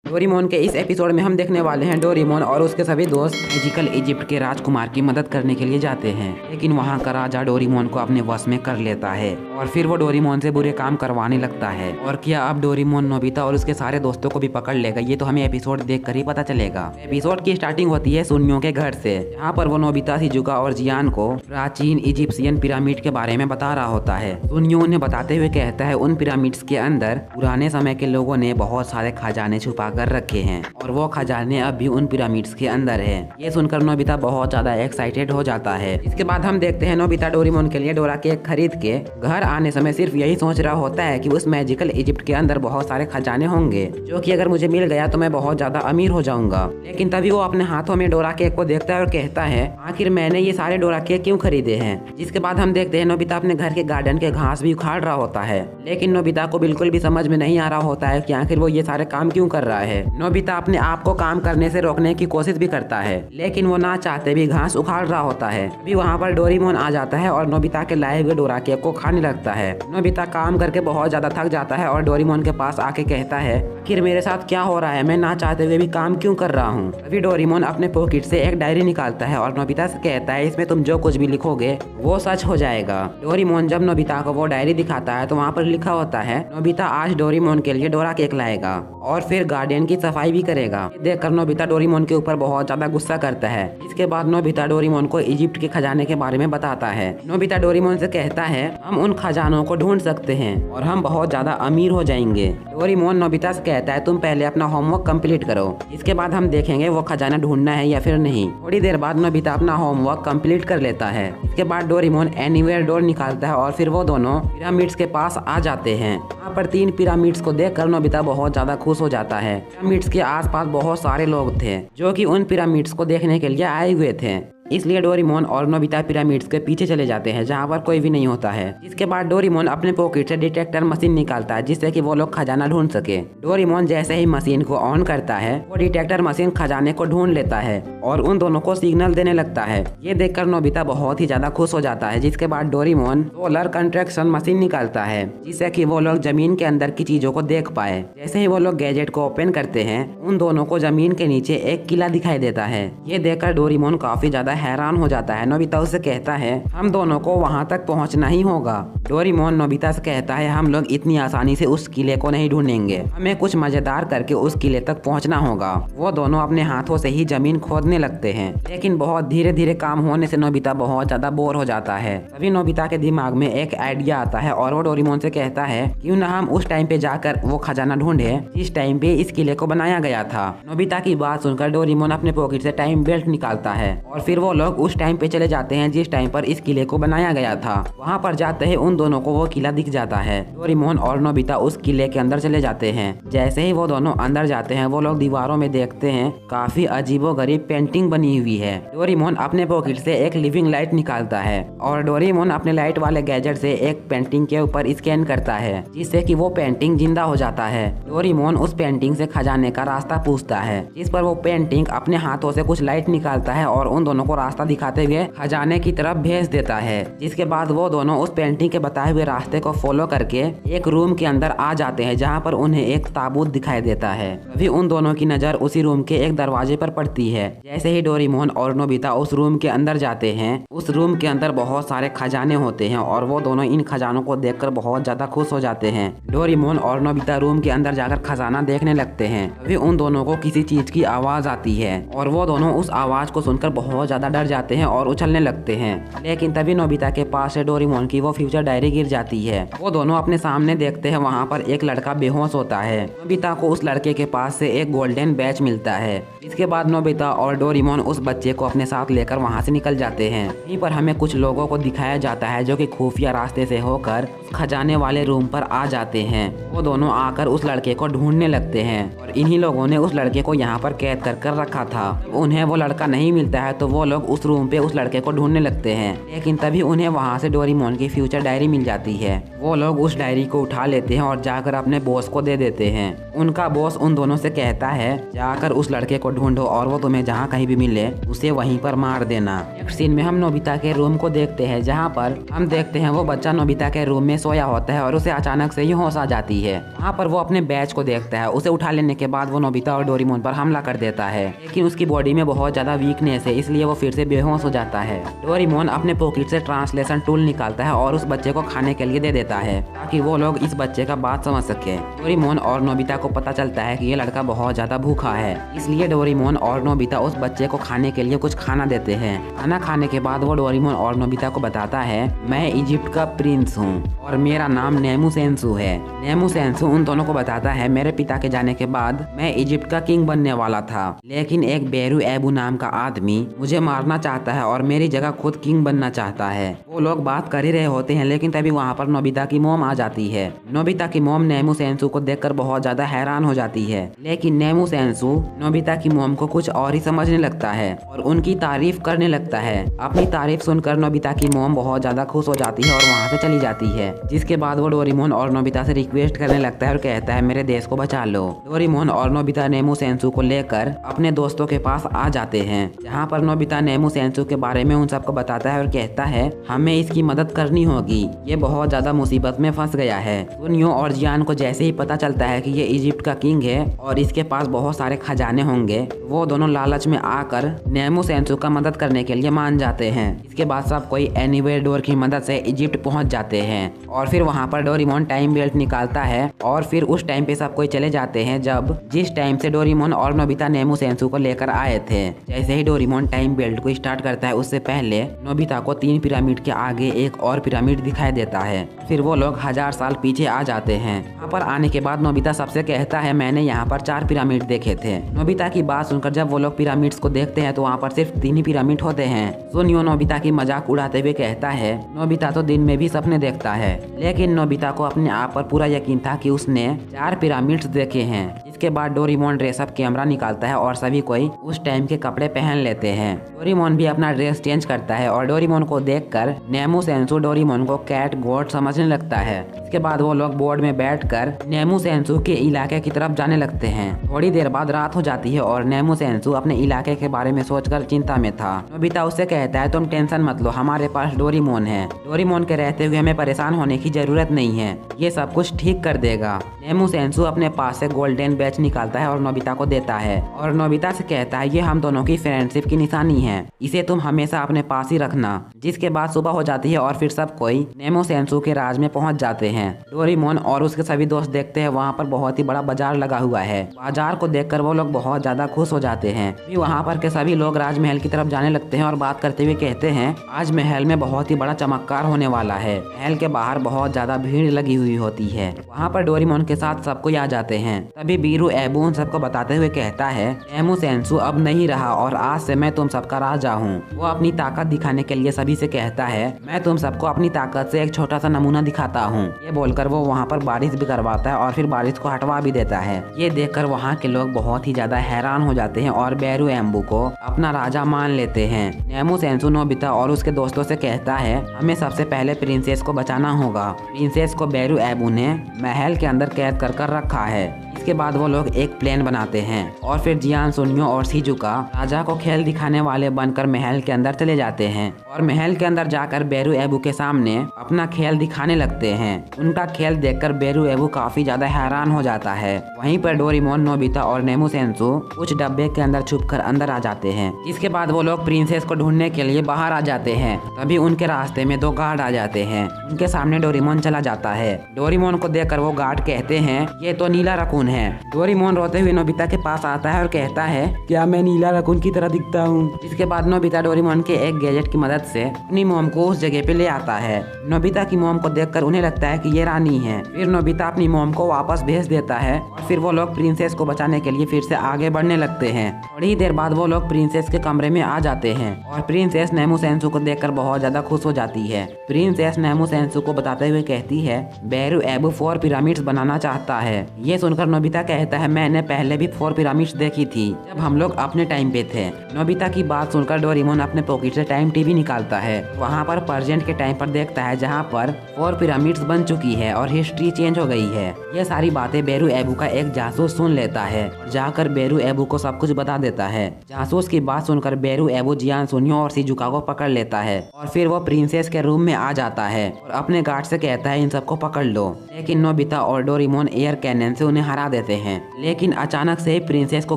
Doraemon के इस episode में हम देखने वाले हैं डोरेमोन और उसके सभी दोस्त मैजिकल इजिप्ट के राजकुमार की मदद करने के लिए जाते हैं, लेकिन वहाँ का राजा डोरेमोन को अपने वश में कर लेता है और फिर वो डोरेमोन से बुरे काम करवाने लगता है। और क्या अब डोरेमोन नोबिता और उसके सारे दोस्तों को भी पकड़ लेगा, ये तो हमें एपिसोड देखकर ही पता चलेगा। एपिसोड की स्टार्टिंग होती है सुनियो के घर से, जहाँ पर वो नोबिता, शिजुका और जियान को प्राचीन इजिप्शियन पिरामिड के बारे में बता रहा होता है। सुनियो उन्हें बताते हुए कहता है उन पिरामिड्स के अंदर पुराने समय के लोगों ने बहुत सारे खजाने छुपा कर रखे हैं और वो खजाने अब भी उन पिरामिड्स के अंदर है। ये सुनकर नोबिता बहुत ज्यादा एक्साइटेड हो जाता है। इसके बाद हम देखते हैं नोबिता डोरेमोन के लिए डोरा केक खरीद के घर आने समय सिर्फ यही सोच रहा होता है कि उस मैजिकल इजिप्ट के अंदर बहुत सारे खजाने होंगे, जो कि अगर मुझे मिल गया तो मैं बहुत ज्यादा अमीर हो जाऊंगा। लेकिन तभी वो अपने हाथों में डोरा केक को देखता है और कहता है आखिर मैंने ये सारे डोरा केक क्यों खरीदे हैं। जिसके बाद हम देखते हैं नोबिता अपने घर के गार्डन के घास भी उखाड़ रहा होता है, लेकिन नोबिता को बिल्कुल भी समझ में नहीं आ रहा होता है कि आखिर वो ये सारे काम क्यों कर रहा है। नोबिता अपने आप को काम करने से रोकने की कोशिश भी करता है, लेकिन वो ना चाहते भी घास उखाड़ रहा होता है। अभी वहाँ पर डोरेमोन आ जाता है और नोबिता के लाए हुए डोरा केक को खाने लगता है। नोबिता काम करके बहुत ज्यादा थक जाता है और डोरेमोन के पास आके कहता है आखिर मेरे साथ क्या हो रहा है, मैं ना चाहते हुए भी काम क्यों कर रहा हूँ। अभी डोरेमोन अपने पॉकेट से एक डायरी निकालता है और नोबिता से कहता है इसमें तुम जो कुछ भी लिखोगे वो सच हो जाएगा। डोरेमोन जब नोबिता को वो डायरी दिखाता है तो वहाँ पर लिखा होता है नोबिता आज डोरेमोन के लिए डोरा केक लाएगा और फिर गार्डन की सफाई भी करेगा। देखकर नोबिता डोरेमोन के ऊपर बहुत ज्यादा गुस्सा करता है। इसके बाद नोबिता डोरेमोन को इजिप्ट के खजाने के बारे में बताता है। नोबिता डोरेमोन से कहता है हम उन खजानों को ढूंढ सकते हैं और हम बहुत ज्यादा अमीर हो जाएंगे। डोरेमोन नोबिता से कहता है तुम पहले अपना होमवर्क कंप्लीट करो, इसके बाद हम देखेंगे वो खजाना ढूंढना है या फिर नहीं। थोड़ी देर बाद नोबिता अपना होमवर्क कंप्लीट कर लेता है। इसके बाद डोरेमोन एनीवेयर डोर निकालता है और फिर वो दोनों पिरामिड्स के पास आ जाते हैं। वहाँ पर 3 पिरामिड्स को देखकर नोबिता बहुत ज्यादा खुश हो जाता है। पिरामिड्स के आसपास बहुत सारे लोग थे जो कि उन पिरामिड्स को देखने के लिए आए हुए थे, इसलिए डोरेमोन और नोबिता पिरामिड्स के पीछे चले जाते हैं जहाँ पर कोई भी नहीं होता है। इसके बाद डोरेमोन अपने पॉकेट से डिटेक्टर मशीन निकालता है जिससे कि वो लोग खजाना ढूंढ सके। डोरेमोन जैसे ही मशीन को ऑन करता है वो डिटेक्टर मशीन खजाने को ढूंढ लेता है और उन दोनों को सिग्नल देने लगता है। ये देखकर नोबिता बहुत ही ज्यादा खुश हो जाता है। जिसके बाद डोरेमोन सोलर कंस्ट्रक्शन मशीन निकालता है जिससे कि वो लोग जमीन के अंदर की चीजों को देख पाए। जैसे ही वो लोग गैजेट को ओपन करते हैं उन दोनों को जमीन के नीचे एक किला दिखाई देता है। ये देखकर डोरेमोन काफी ज्यादा हैरान हो जाता है। नोबिता उससे कहता है हम दोनों को वहां तक पहुंचना ही होगा। डोरेमोन नोबिता से कहता है हम लोग इतनी आसानी से उस किले को नहीं ढूंढेंगे, हमें कुछ मजेदार करके उस किले तक पहुंचना होगा। वो दोनों अपने हाथों से ही जमीन खोदने लगते हैं, लेकिन बहुत धीरे धीरे काम होने से नोबिता बहुत ज्यादा बोर हो जाता है। तभी नोबिता के दिमाग में एक आइडिया आता है और वो डोरेमोन से कहता है क्यों ना हम उस टाइम पे जाकर वो खजाना ढूंढे जिस टाइम पे इस किले को बनाया गया था। नोबिता की बात सुनकर डोरेमोन अपने पॉकेट से टाइम बेल्ट निकालता है और फिर वो लोग उस टाइम पे चले जाते हैं जिस टाइम पर इस किले को बनाया गया था। वहाँ पर जाते ही उन दोनों को वो किला दिख जाता है। डोरेमोन और नोबिता उस किले के अंदर चले जाते हैं। जैसे ही वो दोनों अंदर जाते हैं वो लोग दीवारों में देखते हैं काफी अजीबोगरीब पेंटिंग बनी हुई है। डोरेमोन अपने पॉकेट से एक लिविंग लाइट निकालता है और डोरेमोन अपने लाइट वाले गैजेट से एक पेंटिंग के ऊपर स्कैन करता है जिससे कि वो पेंटिंग जिंदा हो जाता है। डोरेमोन उस पेंटिंग से खजाने का रास्ता पूछता है, जिस पर वो पेंटिंग अपने हाथों से कुछ लाइट निकालता है और उन दोनों को रास्ता दिखाते हुए खजाने की तरफ भेज देता है। जिसके बाद वो दोनों उस पेंटिंग के बताए हुए रास्ते को फॉलो करके एक रूम के अंदर आ जाते हैं जहाँ पर उन्हें एक ताबूत दिखाई देता है। तभी उन दोनों की नजर उसी रूम के एक दरवाजे पर पड़ती है। जैसे ही डोरेमोन और नोबिता उस रूम के अंदर जाते हैं उस रूम के अंदर बहुत सारे खजाने होते हैं और वो दोनों इन खजानों को देखकर बहुत ज्यादा खुश हो जाते हैं। डोरेमोन और नोबिता रूम के अंदर जाकर खजाना देखने लगते हैं। तभी उन दोनों को किसी चीज की आवाज आती है और वो दोनों उस आवाज को सुनकर बहुत ज्यादा डर जाते हैं और उछलने लगते हैं। लेकिन तभी नोबिता के पास से डोरेमोन की वो फ्यूचर डायरी गिर जाती है। वो दोनों अपने सामने देखते हैं वहाँ पर एक लड़का बेहोश होता है। नोबिता को उस लड़के के पास से एक गोल्डन बैच मिलता है। इसके बाद नोबिता और डोरेमोन उस बच्चे को अपने साथ लेकर वहाँ से निकल जाते हैं। यहीं पर हमें कुछ लोगों को दिखाया जाता है जो कि खुफिया रास्ते से होकर खजाने वाले रूम पर आ जाते हैं। वो दोनों आकर उस लड़के को ढूंढने लगते हैं और इन्हीं लोगों ने उस लड़के को यहाँ पर कैद कर रखा था। उन्हें वो लड़का नहीं मिलता है तो वो लोग उस रूम पे उस लड़के को ढूंढने लगते हैं, लेकिन तभी उन्हें वहाँ से डोरेमोन की फ्यूचर डायरी मिल जाती है। वो लोग उस डायरी को उठा लेते हैं और जाकर अपने बॉस को दे देते हैं। उनका बॉस उन दोनों से कहता है जाकर उस लड़के को ढूंढो और वो तुम्हें जहाँ कहीं भी मिले उसे वहीं पर मार देना। नेक्स्ट सीन में हम नोबिता के रूम को देखते हैं, जहाँ पर हम देखते हैं वो बच्चा नोबिता के रूम में सोया होता है और उसे अचानक से ही होश आ जाती है। वहाँ पर वो अपने बैच को देखता है। उसे उठा लेने के बाद वो नोबिता और डोरेमोन पर हमला कर देता है, लेकिन उसकी बॉडी में बहुत ज्यादा वीकनेस है, इसलिए वो फिर से बेहोश हो जाता है। डोरेमोन अपने पॉकेट से ट्रांसलेशन टूल निकालता है और उस बच्चे को खाने के लिए दे देता है, ताकि वो लोग इस बच्चे का बात समझ सके। डोरेमोन और नोबिता को पता चलता है कि ये लड़का बहुत ज्यादा भूखा है, इसलिए डोरेमोन और नोबिता उस बच्चे को खाने के लिए कुछ खाना देते हैं। खाना खाने के बाद वो डोरेमोन और नोबिता को बताता है मैं इजिप्ट का प्रिंस हूँ और मेरा नाम नेमू सेंसू है। नेमू सेंसू उन दोनों को बताता है मेरे पिता के जाने के बाद मैं इजिप्ट का किंग बनने वाला था, लेकिन एक बेरू एबू नाम का आदमी मुझे मारना चाहता है और मेरी जगह खुद किंग बनना चाहता है। वो लोग बात कर ही रहे होते हैं, लेकिन तभी वहाँ पर नोबिता की मॉम आ जाती है। नोबिता की मॉम नेमू सेंसू को देखकर बहुत ज्यादा हैरान हो जाती है, लेकिन नेमू सेंसू नोबिता की मॉम को कुछ और ही समझने लगता है और उनकी तारीफ करने लगता है। अपनी तारीफ सुनकर नोबिता की मॉम बहुत ज्यादा खुश हो जाती है और वहाँ से चली जाती है। जिसके बाद वो डोरेमोन और नोबिता से रिक्वेस्ट करने लगता है और कहता है मेरे देश को बचा लो। डोरेमोन और नोबिता नेमू सेंसू को लेकर अपने दोस्तों के पास आ जाते हैं, जहाँ पर नोबिता नेमू सेंसू के बारे में उन सबको बताता है और कहता है हमें इसकी मदद करनी होगी, ये बहुत ज्यादा मुसीबत में फंस गया है। सुनियो और जियान को जैसे ही पता चलता है कि ये इजिप्ट का किंग है और इसके पास बहुत सारे खजाने होंगे, वो दोनों लालच में आकर नेमू सेंसू का मदद करने के लिए मान जाते हैं। इसके बाद सब कोई एनीवेयर डोर की मदद से इजिप्ट पहुंच जाते हैं और फिर वहाँ पर डोरेमोन टाइम बेल्ट निकालता है और फिर उस टाइम पे सब कोई चले जाते हैं जब जिस टाइम से डोरेमोन और नोबिता नेमू सेंसू को लेकर आए थे। जैसे ही डोरेमोन टाइम बेल्ट को स्टार्ट करता है उससे पहले नोबिता को 3 पिरामिड के आगे एक और पिरामिड दिखाई देता है। फिर वो लोग 1000 साल पीछे आ जाते हैं। यहाँ पर आने के बाद नोबिता सबसे कहता है मैंने यहाँ पर 4 पिरामिड देखे थे। नोबिता की बात सुनकर जब वो लोग पिरामिड्स को देखते हैं तो वहाँ पर सिर्फ 3 ही पिरामिड होते हैं। सुनियो नोबिता की मजाक उड़ाते हुए कहता है नोबिता तो दिन में भी सपने देखता है, लेकिन नोबिता को अपने आप पर पूरा यकीन था कि उसने 4 पिरामिड्स देखे हैं। इसके बाद डोरेमोन ड्रेस अप कैमरा निकालता है और सभी कोई उस टाइम के कपड़े पहन लेते हैं। डोरेमोन भी अपना ड्रेस चेंज करता है और डोरेमोन को देखकर नेमू सेंसू डोरेमोन को कैट गॉड समझने लगता है। इसके बाद वो लोग बोर्ड में बैठकर नेमू सेंसू के इलाके की तरफ जाने लगते हैं। थोड़ी देर बाद रात हो जाती है और नेमू सेंसू अपने इलाके के बारे में सोचकर चिंता में था। नोबिता उससे कहता है तुम टेंशन मत लो, हमारे पास डोरेमोन है। डोरेमोन के रहते हुए हमें परेशान होने की जरूरत नहीं है, ये सब कुछ ठीक कर देगा। नेमू सेंसू अपने पास से गोल्डन बैच निकालता है और नोबिता को देता है और नोबिता से कहता है ये हम दोनों की फ्रेंडशिप की निशानी है, इसे तुम हमेशा अपने पास ही रखना। जिसके बाद सुबह हो जाती है और फिर सब कोई नेमू सेंसू के राज में पहुंच जाते हैं। डोरेमोन और उसके सभी दोस्त देखते हैं वहाँ पर बहुत ही बड़ा बाजार लगा हुआ है। बाजार को देखकर वो लोग बहुत ज्यादा खुश हो जाते हैं। फिर वहाँ पर के सभी लोग राजमहल की तरफ जाने लगते हैं और बात करते हुए कहते हैं आज महल में बहुत ही बड़ा चमत्कार होने वाला है। महल के बाहर बहुत ज्यादा भीड़ लगी हुई होती है। वहाँ पर डोरेमोन के साथ सब कोई आ जाते हैं। तभी बीरू एबू उन सबको बताते हुए कहता है नेमू सेंसू अब नहीं रहा और आज से मैं तुम सबका राजा हूँ। वो अपनी ताकत दिखाने के लिए सभी से कहता है मैं तुम सबको अपनी ताकत से एक छोटा सा नमूना दिखाता हूँ। ये बोलकर वो वहाँ पर बारिश भी करवाता है और फिर बारिश को हटवा भी देता है। ये देखकर वहाँ के लोग बहुत ही ज्यादा हैरान हो जाते हैं और बेरू एम्बू को अपना राजा मान लेते हैं। नेमू सेंसू नोबिता और उसके दोस्तों से कहता है हमें सबसे पहले प्रिंसेस को बचाना होगा। प्रिंसेस को बेरू एबू ने महल के अंदर कैद कर रखा है। इसके बाद वो लोग एक प्लान बनाते हैं और फिर जियान, सुनियो और शिजुका राजा को खेल दिखाने वाले बनकर महल के अंदर चले जाते हैं और महल के अंदर जाकर बेरू एबू के सामने अपना खेल दिखाने लगते हैं। उनका खेल देखकर बेरू एबू काफी ज्यादा हैरान हो जाता है। वहीं पर डोरेमोन, नोबिता और नेमू सेंसू कुछ डब्बे के अंदर छुपकर अंदर आ जाते हैं। जिसके बाद वो लोग प्रिंसेस को ढूंढने के लिए बाहर आ जाते हैं। तभी उनके रास्ते में 2 गार्ड आ जाते हैं। उनके सामने डोरेमोन चला जाता है। डोरेमोन को देखकर वो गार्ड कहते हैं ये तो नीला रकून है। डोरेमोन रोते हुए नोबिता के पास आता है और कहता है क्या मैं नीला रकून की तरह दिखता हूँ। जिसके बाद नोबिता डोरेमोन के एक गैजेट की मदद से अपनी मॉम को उस जगह पे ले आता है। नोबिता की मॉम को देखकर उन्हें लगता है कि ये रानी है। फिर नोबिता अपनी मॉम को वापस भेज देता है और फिर वो लोग प्रिंसेस को बचाने के लिए फिर से आगे बढ़ने लगते हैं। थोड़ी देर बाद वो लोग प्रिंसेस के कमरे में आ जाते हैं और प्रिंसेस नेमू सेंसू को देखकर बहुत ज्यादा खुश हो जाती है। प्रिंसेस नेमू सेंसू को बताते हुए कहती है बेरू एबू 4 पिरामिड्स बनाना चाहता है। ये सुनकर नोबिता नोबिता कहता है मैंने पहले भी 4 पिरामिड्स देखी थी जब हम लोग अपने टाइम पे थे। नोबिता की बात सुनकर डोरेमोन अपने पॉकेट से टाइम टीवी निकालता है। वहाँ पर प्रेजेंट के टाइम पर देखता है जहाँ पर 4 पिरामिड्स बन चुकी है और हिस्ट्री चेंज हो गई है। ये सारी बातें बेरू एबू का एक जासूस सुन लेता है और जाकर बेरू एबू को सब कुछ बता देता है। जासूस की बात सुनकर बेरू एबू जियान सुनियो और शिजुका को पकड़ लेता है और फिर वो प्रिंसेस के रूम में आ जाता है और अपने गार्ड से कहता है इन सबको पकड़ लो। लेकिन नोबिता और डोरेमोन एयर कैनन से उन्हें हरा देते हैं। लेकिन अचानक से प्रिंसेस को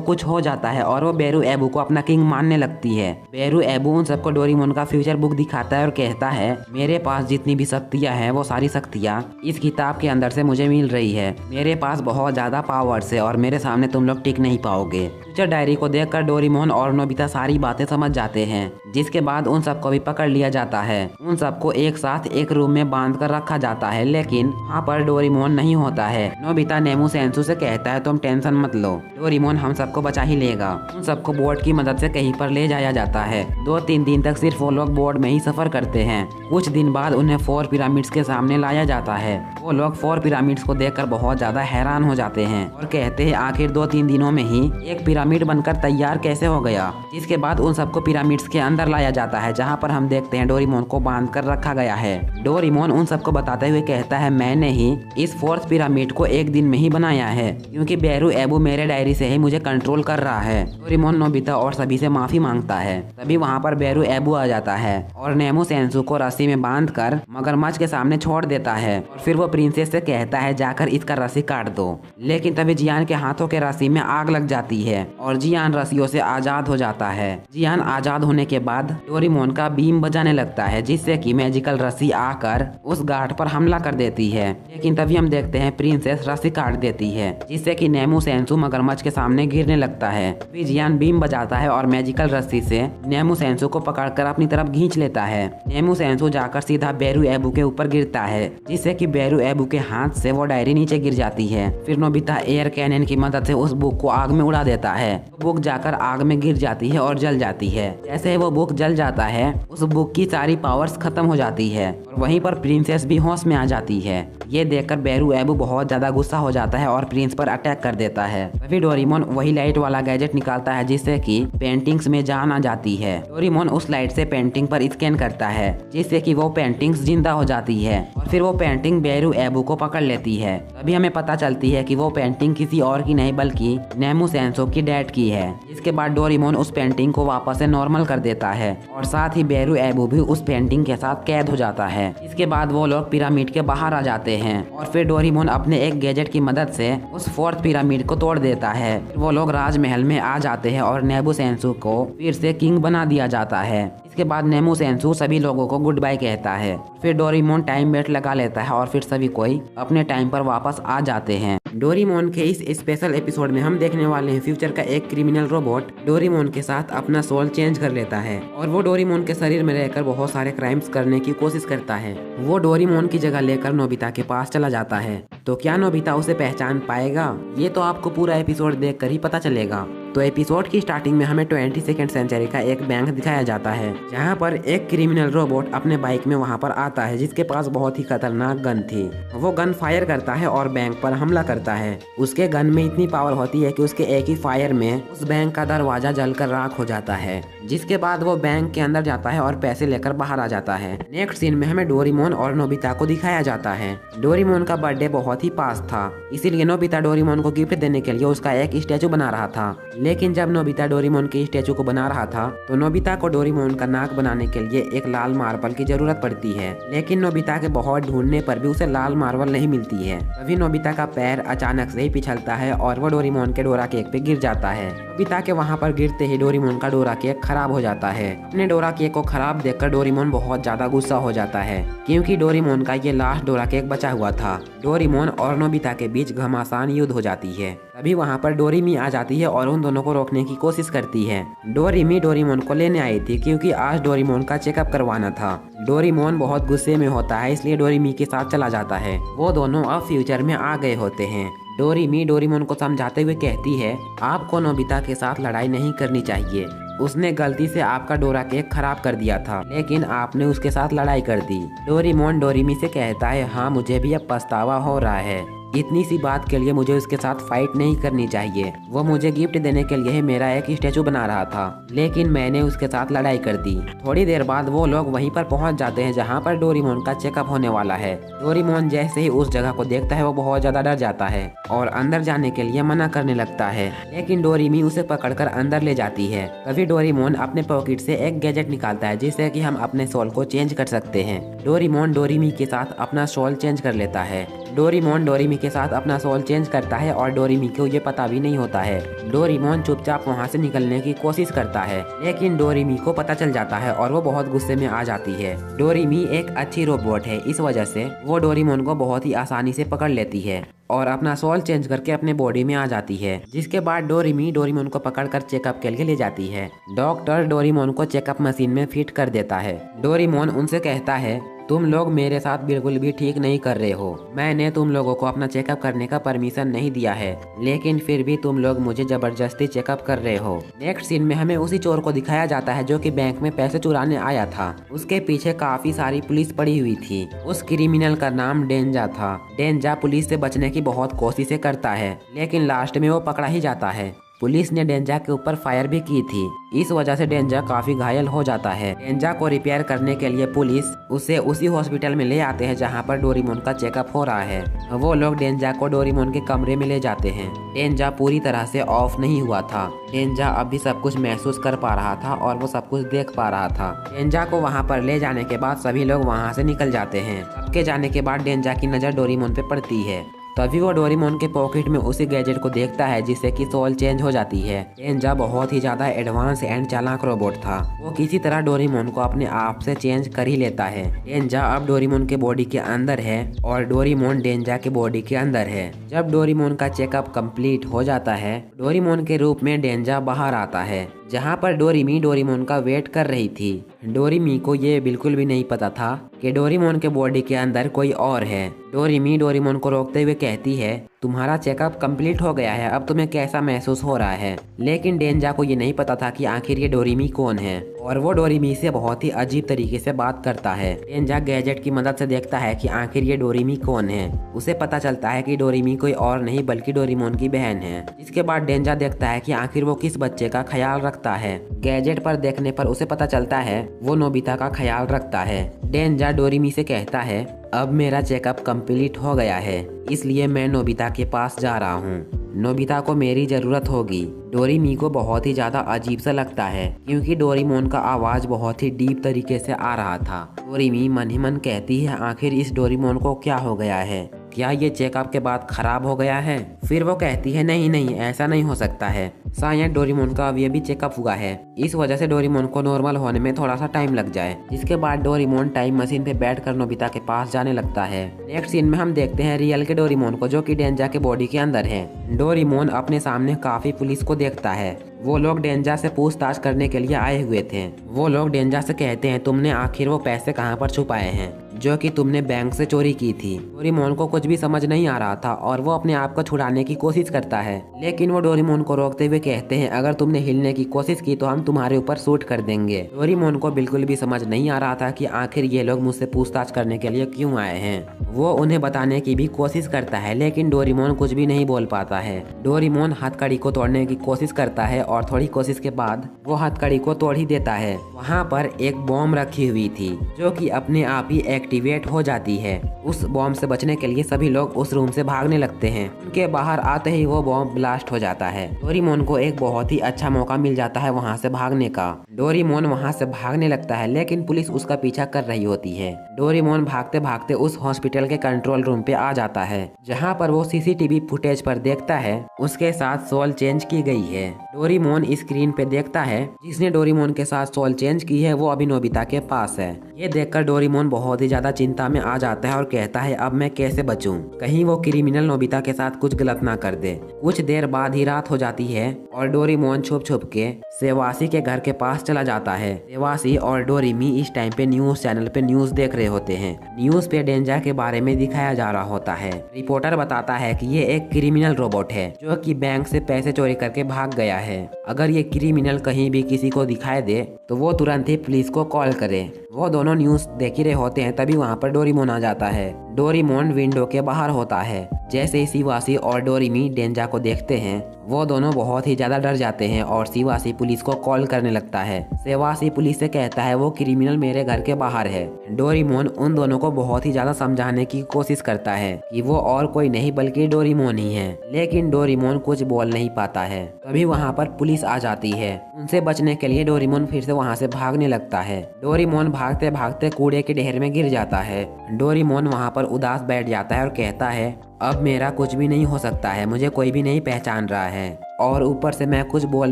कुछ हो जाता है और वो बेरू एबू को अपना किंग मानने लगती है। बेरू एबू उन सबको डोरेमोन का फ्यूचर बुक दिखाता है और कहता है मेरे पास जितनी भी शक्तियाँ हैं वो सारी शक्तियाँ इस किताब के अंदर से मुझे मिल रही है। मेरे पास बहुत ज्यादा पावर्स है और मेरे सामने तुम लोग टिक नहीं पाओगे। फ्यूचर डायरी को देखकर डोरेमोन और नोबिता सारी बातें समझ जाते हैं, जिसके बाद उन सबको भी पकड़ लिया जाता है। उन सबको एक साथ एक रूम में बांध कर रखा जाता है, लेकिन वहाँ पर डोरेमोन नहीं होता है। नोबिता नेमू सेंसू से कहता है तुम टेंशन मत लो, डोरेमोन हम सबको बचा ही लेगा। उन सबको बोट की मदद से कहीं पर ले जाया जाता है। 2-3 दिन तक सिर्फ वो लोग बोट में ही सफर करते हैं। कुछ दिन बाद उन्हें 4 पिरामिड्स के सामने लाया जाता है। वो लोग 4 पिरामिड्स को देखकर बहुत ज्यादा हैरान हो जाते हैं और कहते हैं आखिर 2-3 दिनों में ही एक पिरामिड बनकर तैयार कैसे हो गया। जिसके बाद उन सबको पिरामिड्स के अंदर लाया जाता है, जहाँ पर हम देखते हैं डोरेमोन को बांध कर रखा गया है। डोरेमोन उन सबको बताते हुए कहता है मैंने ही इस 4th पिरामिड को एक दिन में ही बनाया है, क्योंकि बेरू एबू मेरे डायरी से ही मुझे कंट्रोल कर रहा है। डोरेमोन नोबिता और सभी से माफी मांगता है। तभी वहाँ पर बेरू एबू आ जाता है और नेमू सेंसू को रस्सी में बांध कर मगरमच्छ के सामने छोड़ देता है और फिर वो प्रिंसेस से कहता है जाकर इसका रस्सी काट दो। लेकिन तभी जियान के हाथों के रस्सी में आग लग जाती है और जियान रस्सियों से आजाद हो जाता है। जियान आजाद होने के बाद डोरेमोन का बीम बजाने लगता है, जिससे कि मैजिकल रस्सी आकर उस गार्ड पर हमला कर देती है। लेकिन तभी हम देखते हैं प्रिंसेस रस्सी काट देती है, जिससे कि नेमू सेंसू मगरमच्छ के सामने गिरने लगता है। फिर जियान बीम बजाता है और मैजिकल रस्सी से नेमू सेंसू को पकड़कर अपनी तरफ खींच लेता है। नेमू सेंसू जाकर सीधा बेरू एबू के ऊपर गिरता है, जिससे कि बेरू एबू के हाथ से वो डायरी नीचे गिर जाती है। फिर नोबिता एयर कैनन की मदद से उस बुक को आग में उड़ा देता है। बुक जाकर आग में गिर जाती है और जल जाती है। जैसे ही वो बुक जल जाता है उस बुक की सारी पावर्स खत्म हो जाती है और वहीं पर प्रिंसेस भी होश में आ जाती है। ये देखकर बेरू एबू बहुत ज्यादा गुस्सा हो जाता है और प्रिंस पर अटैक कर देता है। तभी डोरेमोन वही लाइट वाला गैजेट निकालता है, जिससे कि पेंटिंग्स में जान आ जाती है। डोरेमोन उस लाइट से पेंटिंग पर स्कैन करता है, जिससे कि वो पेंटिंग्स जिंदा हो जाती है और फिर वो पेंटिंग बेरू एबू को पकड़ लेती है। तभी हमें पता चलती है कि वो पेंटिंग किसी और की नहीं बल्कि नेमू सेंसो की डैड की है। इसके बाद डोरेमोन उस पेंटिंग को वापस से नॉर्मल कर देता है और साथ ही बेरू एबू भी उस पेंटिंग के साथ कैद हो जाता है। इसके बाद वो लोग पिरामिड के बाहर आ जाते हैं और फिर डोरेमोन अपने एक गैजेट की मदद से उस 4th पिरामिड को तोड़ देता है। वो लोग राजमहल में आ जाते हैं और नेमू सेंसू को फिर से किंग बना दिया जाता है। इसके बाद नेमू सेंसू सभी लोगों को गुड बाय कहता है। फिर डोरेमोन टाइम बेल्ट लगा लेता है और फिर सभी कोई अपने टाइम पर वापस आ जाते हैं। डोरेमोन के इस स्पेशल एपिसोड में हम देखने वाले हैं फ्यूचर का एक क्रिमिनल रोबोट डोरेमोन के साथ अपना सोल चेंज कर लेता है और वो डोरेमोन के शरीर में रहकर बहुत सारे क्राइम्स करने की कोशिश करता है। वो डोरेमोन की जगह लेकर नोबिता के पास चला जाता है। तो क्या नोबिता उसे पहचान पाएगा? ये तो आपको पूरा एपिसोड देखकर ही पता चलेगा। तो एपिसोड की स्टार्टिंग में हमें 22nd सेंचुरी का एक बैंक दिखाया जाता है, जहाँ पर एक क्रिमिनल रोबोट अपने बाइक में वहाँ पर आता है, जिसके पास बहुत ही खतरनाक गन थी। वो गन फायर करता है और बैंक पर हमला करता है। उसके गन में इतनी पावर होती है कि उसके एक ही फायर में उस बैंक का दरवाजा जलकर राख हो जाता है। जिसके बाद वो बैंक के अंदर जाता है और पैसे लेकर बाहर आ जाता है। नेक्स्ट सीन में हमें डोरेमोन और नोबिता को दिखाया जाता है। डोरेमोन का बर्थडे बहुत ही पास था, इसीलिए नोबिता डोरेमोन को गिफ्ट देने के लिए उसका एक स्टैचू बना रहा था। लेकिन जब नोबिता डोरेमोन के स्टैचू को बना रहा था तो नोबिता को डोरेमोन का नाक बनाने के लिए एक लाल मार्बल की जरूरत पड़ती है। लेकिन नोबिता के बहुत ढूंढने पर भी उसे लाल मार्बल नहीं मिलती है। तभी नोबिता का पैर अचानक से ही पिछलता है और वो डोरेमोन के डोरा केक पे गिर जाता है। नोबिता के वहाँ पर गिरते ही डोरेमोन का डोरा केक खराब हो जाता है। अपने डोरा केक को खराब देखकर डोरेमोन बहुत ज्यादा गुस्सा हो जाता है, क्योंकि डोरेमोन का ये लास्ट डोरा केक बचा हुआ था। डोरेमोन और नोबिता के बीच घमासान युद्ध हो जाती है। तभी वहाँ पर डोरेमी आ जाती है और उन दोनों को रोकने की कोशिश करती है। डोरेमी डोरेमोन को लेने आई थी क्योंकि आज डोरेमोन का चेकअप करवाना था। डोरेमोन बहुत गुस्से में होता है, इसलिए डोरेमी के साथ चला जाता है। वो दोनों अब फ्यूचर में आ गए होते हैं। डोरेमी डोरेमोन को समझाते हुए कहती है आपको नोबिता के साथ लड़ाई नहीं करनी चाहिए। उसने गलती से आपका डोरा केक खराब कर दिया था, लेकिन आपने उसके साथ लड़ाई कर दी। डोरेमोन डोरेमी से कहता है हाँ मुझे भी अब पछतावा हो रहा है। इतनी सी बात के लिए मुझे उसके साथ फाइट नहीं करनी चाहिए। वो मुझे गिफ्ट देने के लिए मेरा एक स्टैचू बना रहा था, लेकिन मैंने उसके साथ लड़ाई कर दी। थोड़ी देर बाद वो लोग वहीं पर पहुंच जाते हैं जहां पर डोरेमोन का चेकअप होने वाला है। डोरेमोन जैसे ही उस जगह को देखता है वो बहुत ज्यादा डर जाता है और अंदर जाने के लिए मना करने लगता है, लेकिन डोरेमी उसे पकड़कर अंदर ले जाती है। तभी डोरेमोन अपने पॉकेट से एक गैजेट निकालता है जिससे कि हम अपने सोल को चेंज कर सकते हैं। डोरेमोन डोरेमी के साथ अपना सोल चेंज कर लेता है। डोरेमोन डोरेमी के साथ अपना सोल चेंज करता है और डोरेमी को ये पता भी नहीं होता है। डोरेमोन चुपचाप वहाँ से निकलने की कोशिश करता है, लेकिन डोरेमी को पता चल जाता है और वो बहुत गुस्से में आ जाती है। डोरेमी एक अच्छी रोबोट है, इस वजह से वो डोरेमोन को बहुत ही आसानी से पकड़ लेती है और अपना सोल चेंज करके अपने बॉडी में आ जाती है। जिसके बाद डोरेमी डोरेमोन को पकड़कर चेकअप के लिए ले जाती है। डॉक्टर डोरेमोन को चेकअप मशीन में फिट कर देता है। डोरेमोन उनसे कहता है, तुम लोग मेरे साथ बिल्कुल भी ठीक नहीं कर रहे हो। मैंने तुम लोगों को अपना चेकअप करने का परमिशन नहीं दिया है, लेकिन फिर भी तुम लोग मुझे जबरदस्ती चेकअप कर रहे हो। नेक्स्ट सीन में हमें उसी चोर को दिखाया जाता है जो कि बैंक में पैसे चुराने आया था। उसके पीछे काफी सारी पुलिस पड़ी हुई थी। उस क्रिमिनल का नाम डेंजा था। डेंजा पुलिस से बचने की बहुत कोशिशें करता है, लेकिन लास्ट में वो पकड़ा ही जाता है। पुलिस ने डेंजा के ऊपर फायर भी की थी, इस वजह से डेंजा काफी घायल हो जाता है। डेंजा को रिपेयर करने के लिए पुलिस उसे उसी हॉस्पिटल में ले आते हैं जहां पर डोरेमोन का चेकअप हो रहा है। वो लोग डेंजा को डोरेमोन के कमरे में ले जाते हैं। डेंजा पूरी तरह से ऑफ नहीं हुआ था। डेंजा अब भी सब कुछ महसूस कर पा रहा था और वो सब कुछ देख पा रहा था। डेंजा को वहाँ पर ले जाने के बाद सभी लोग वहाँ से निकल जाते हैं। सबके जाने के बाद डेंजा की नजर डोरेमोन पे पड़ती है। तभी वो डोरेमोन के पॉकेट में उसी गैजेट को देखता है जिससे कि सोल चेंज हो जाती है। डेंजा बहुत ही ज्यादा एडवांस एंड चालाक रोबोट था। वो किसी तरह डोरेमोन को अपने आप से चेंज कर ही लेता है। डेंजा अब डोरेमोन के बॉडी के अंदर है और डोरेमोन डेंजा के बॉडी के अंदर है। जब डोरेमोन का चेकअप कंप्लीट हो जाता है, डोरेमोन के रूप में डेंजा बाहर आता है, जहाँ पर डोरेमी डोरेमोन का वेट कर रही थी। डोरेमी को ये बिल्कुल भी नहीं पता था कि डोरेमोन के बॉडी के अंदर कोई और है। डोरेमी डोरेमोन को रोकते हुए कहती है, तुम्हारा चेकअप कंप्लीट हो गया है, अब तुम्हें कैसा महसूस हो रहा है। लेकिन डेंजा को ये नहीं पता था कि आखिर ये डोरेमी कौन है और वो डोरेमी से बहुत ही अजीब तरीके से बात करता है। डेंजा गैजेट की मदद से देखता है कि आखिर ये डोरेमी कौन है। उसे पता चलता है कि डोरेमी कोई और नहीं बल्कि डोरेमोन की बहन है। इसके बाद डेंजा देखता है कि आखिर वो किस बच्चे का ख्याल रखता है। गैजेट पर देखने पर उसे पता चलता है वो नोबिता का ख्याल रखता है। डेंजा डोरेमी से कहता है, अब मेरा चेकअप कंप्लीट हो गया है, इसलिए मैं नोबिता के पास जा रहा हूँ। नोबिता को मेरी जरूरत होगी। डोरेमी को बहुत ही ज्यादा अजीब सा लगता है क्योंकि डोरेमोन का आवाज बहुत ही डीप तरीके से आ रहा था। डोरेमी मन ही मन कहती है, आखिर इस डोरेमोन को क्या हो गया है? क्या ये चेकअप के बाद खराब हो गया है? फिर वो कहती है, नहीं नहीं, ऐसा नहीं हो सकता है, शायद डोरेमोन का अभी अभी चेकअप हुआ है, इस वजह से डोरेमोन को नॉर्मल होने में थोड़ा सा टाइम लग जाए। जिसके बाद डोरेमोन टाइम मशीन पे बैठकर नोबिता के पास जाने लगता है। नेक्स्ट सीन में हम देखते हैं रियल के डोरेमोन को जो कि डेंजा के बॉडी के अंदर है। डोरेमोन अपने सामने काफी पुलिस को देखता है। वो लोग डेंजा से पूछताछ करने के लिए आए हुए थे। वो लोग डेंजा से कहते हैं, तुमने आखिर वो पैसे कहाँ पर छुपाए हैं जो कि तुमने बैंक से चोरी की थी। डोरेमोन को कुछ भी समझ नहीं आ रहा था और वो अपने आप को छुड़ाने की कोशिश करता है, लेकिन वो डोरेमोन को रोकते हुए कहते हैं, अगर तुमने हिलने की कोशिश की तो हम तुम्हारे ऊपर शूट कर देंगे। डोरेमोन को बिल्कुल भी समझ नहीं आ रहा था कि आखिर ये लोग मुझसे पूछताछ करने के लिए क्यों आए हैं। वो उन्हें बताने की भी कोशिश करता है, लेकिन डोरेमोन कुछ भी नहीं बोल पाता है। डोरेमोन हथकड़ी को तोड़ने की कोशिश करता है और थोड़ी कोशिश के बाद वो हथकड़ी को तोड़ ही देता है। वहाँ पर एक बॉम्ब रखी हुई थी जो कि अपने आप ही एक्टिवेट हो जाती है। उस बॉम्ब से बचने के लिए सभी लोग उस रूम से भागने लगते हैं। उनके बाहर आते ही वो बॉम्ब ब्लास्ट हो जाता है। डोरेमोन को एक बहुत ही अच्छा मौका मिल जाता है वहाँ से भागने का। डोरेमोन वहाँ से भागने लगता है, लेकिन पुलिस उसका पीछा कर रही होती है। डोरेमोन भागते भागते उस हॉस्पिटल के कंट्रोल रूम पे आ जाता है, जहाँ पर वो सीसीटीवी फुटेज पर देखता है उसके साथ सोल चेंज की गई है। डोरेमोन स्क्रीन पे देखता है जिसने डोरेमोन के साथ सोल चेंज की है वो अभी नोबिता के पास है। ये देखकर डोरेमोन बहुत ही ज्यादा चिंता में आ जाता है और कहता है, अब मैं कैसे बचूं? कहीं वो क्रिमिनल नोबिता के साथ कुछ गलत ना कर दे। कुछ देर बाद ही रात हो जाती है और डोरेमोन छुप छुप के सेवासी के घर के पास चला जाता है। सेवासी और डोरेमी इस टाइम पे न्यूज चैनल पे न्यूज देख रहे होते हैं। न्यूज पे डेंजा के बारे में दिखाया जा रहा होता है। रिपोर्टर बताता है कि ये एक क्रिमिनल रोबोट है जो कि बैंक से पैसे चोरी करके भाग गया है। अगर ये क्रिमिनल कहीं भी किसी को दिखाई दे तो वो तुरंत ही पुलिस को कॉल करे। वो दोनों न्यूज देख ही रहे होते हैं, तभी वहाँ पर डोरेमोन आ जाता है। डोरेमोन विंडो के बाहर होता है। जैसे ही शिवाशी और डोरेमी डेंजा को देखते हैं वो दोनों बहुत ही ज्यादा डर जाते हैं और शिवाशी पुलिस को कॉल करने लगता है। शिवाशी पुलिस से कहता है वो क्रिमिनल मेरे घर के बाहर है। डोरेमोन उन दोनों को बहुत ही ज्यादा समझाने की कोशिश करता है कि वो और कोई नहीं बल्कि डोरेमोन ही है, लेकिन डोरेमोन कुछ बोल नहीं पाता है। तभी वहाँ पर पुलिस आ जाती है। उनसे बचने के लिए डोरेमोन फिर से वहाँ से भागने लगता है। डोरेमोन भागते भागते कूड़े के ढेर में गिर जाता है। डोरेमोन वहाँ पर उदास बैठ जाता है और कहता है अब मेरा कुछ भी नहीं हो सकता है, मुझे कोई भी नहीं पहचान रहा है और ऊपर से मैं कुछ बोल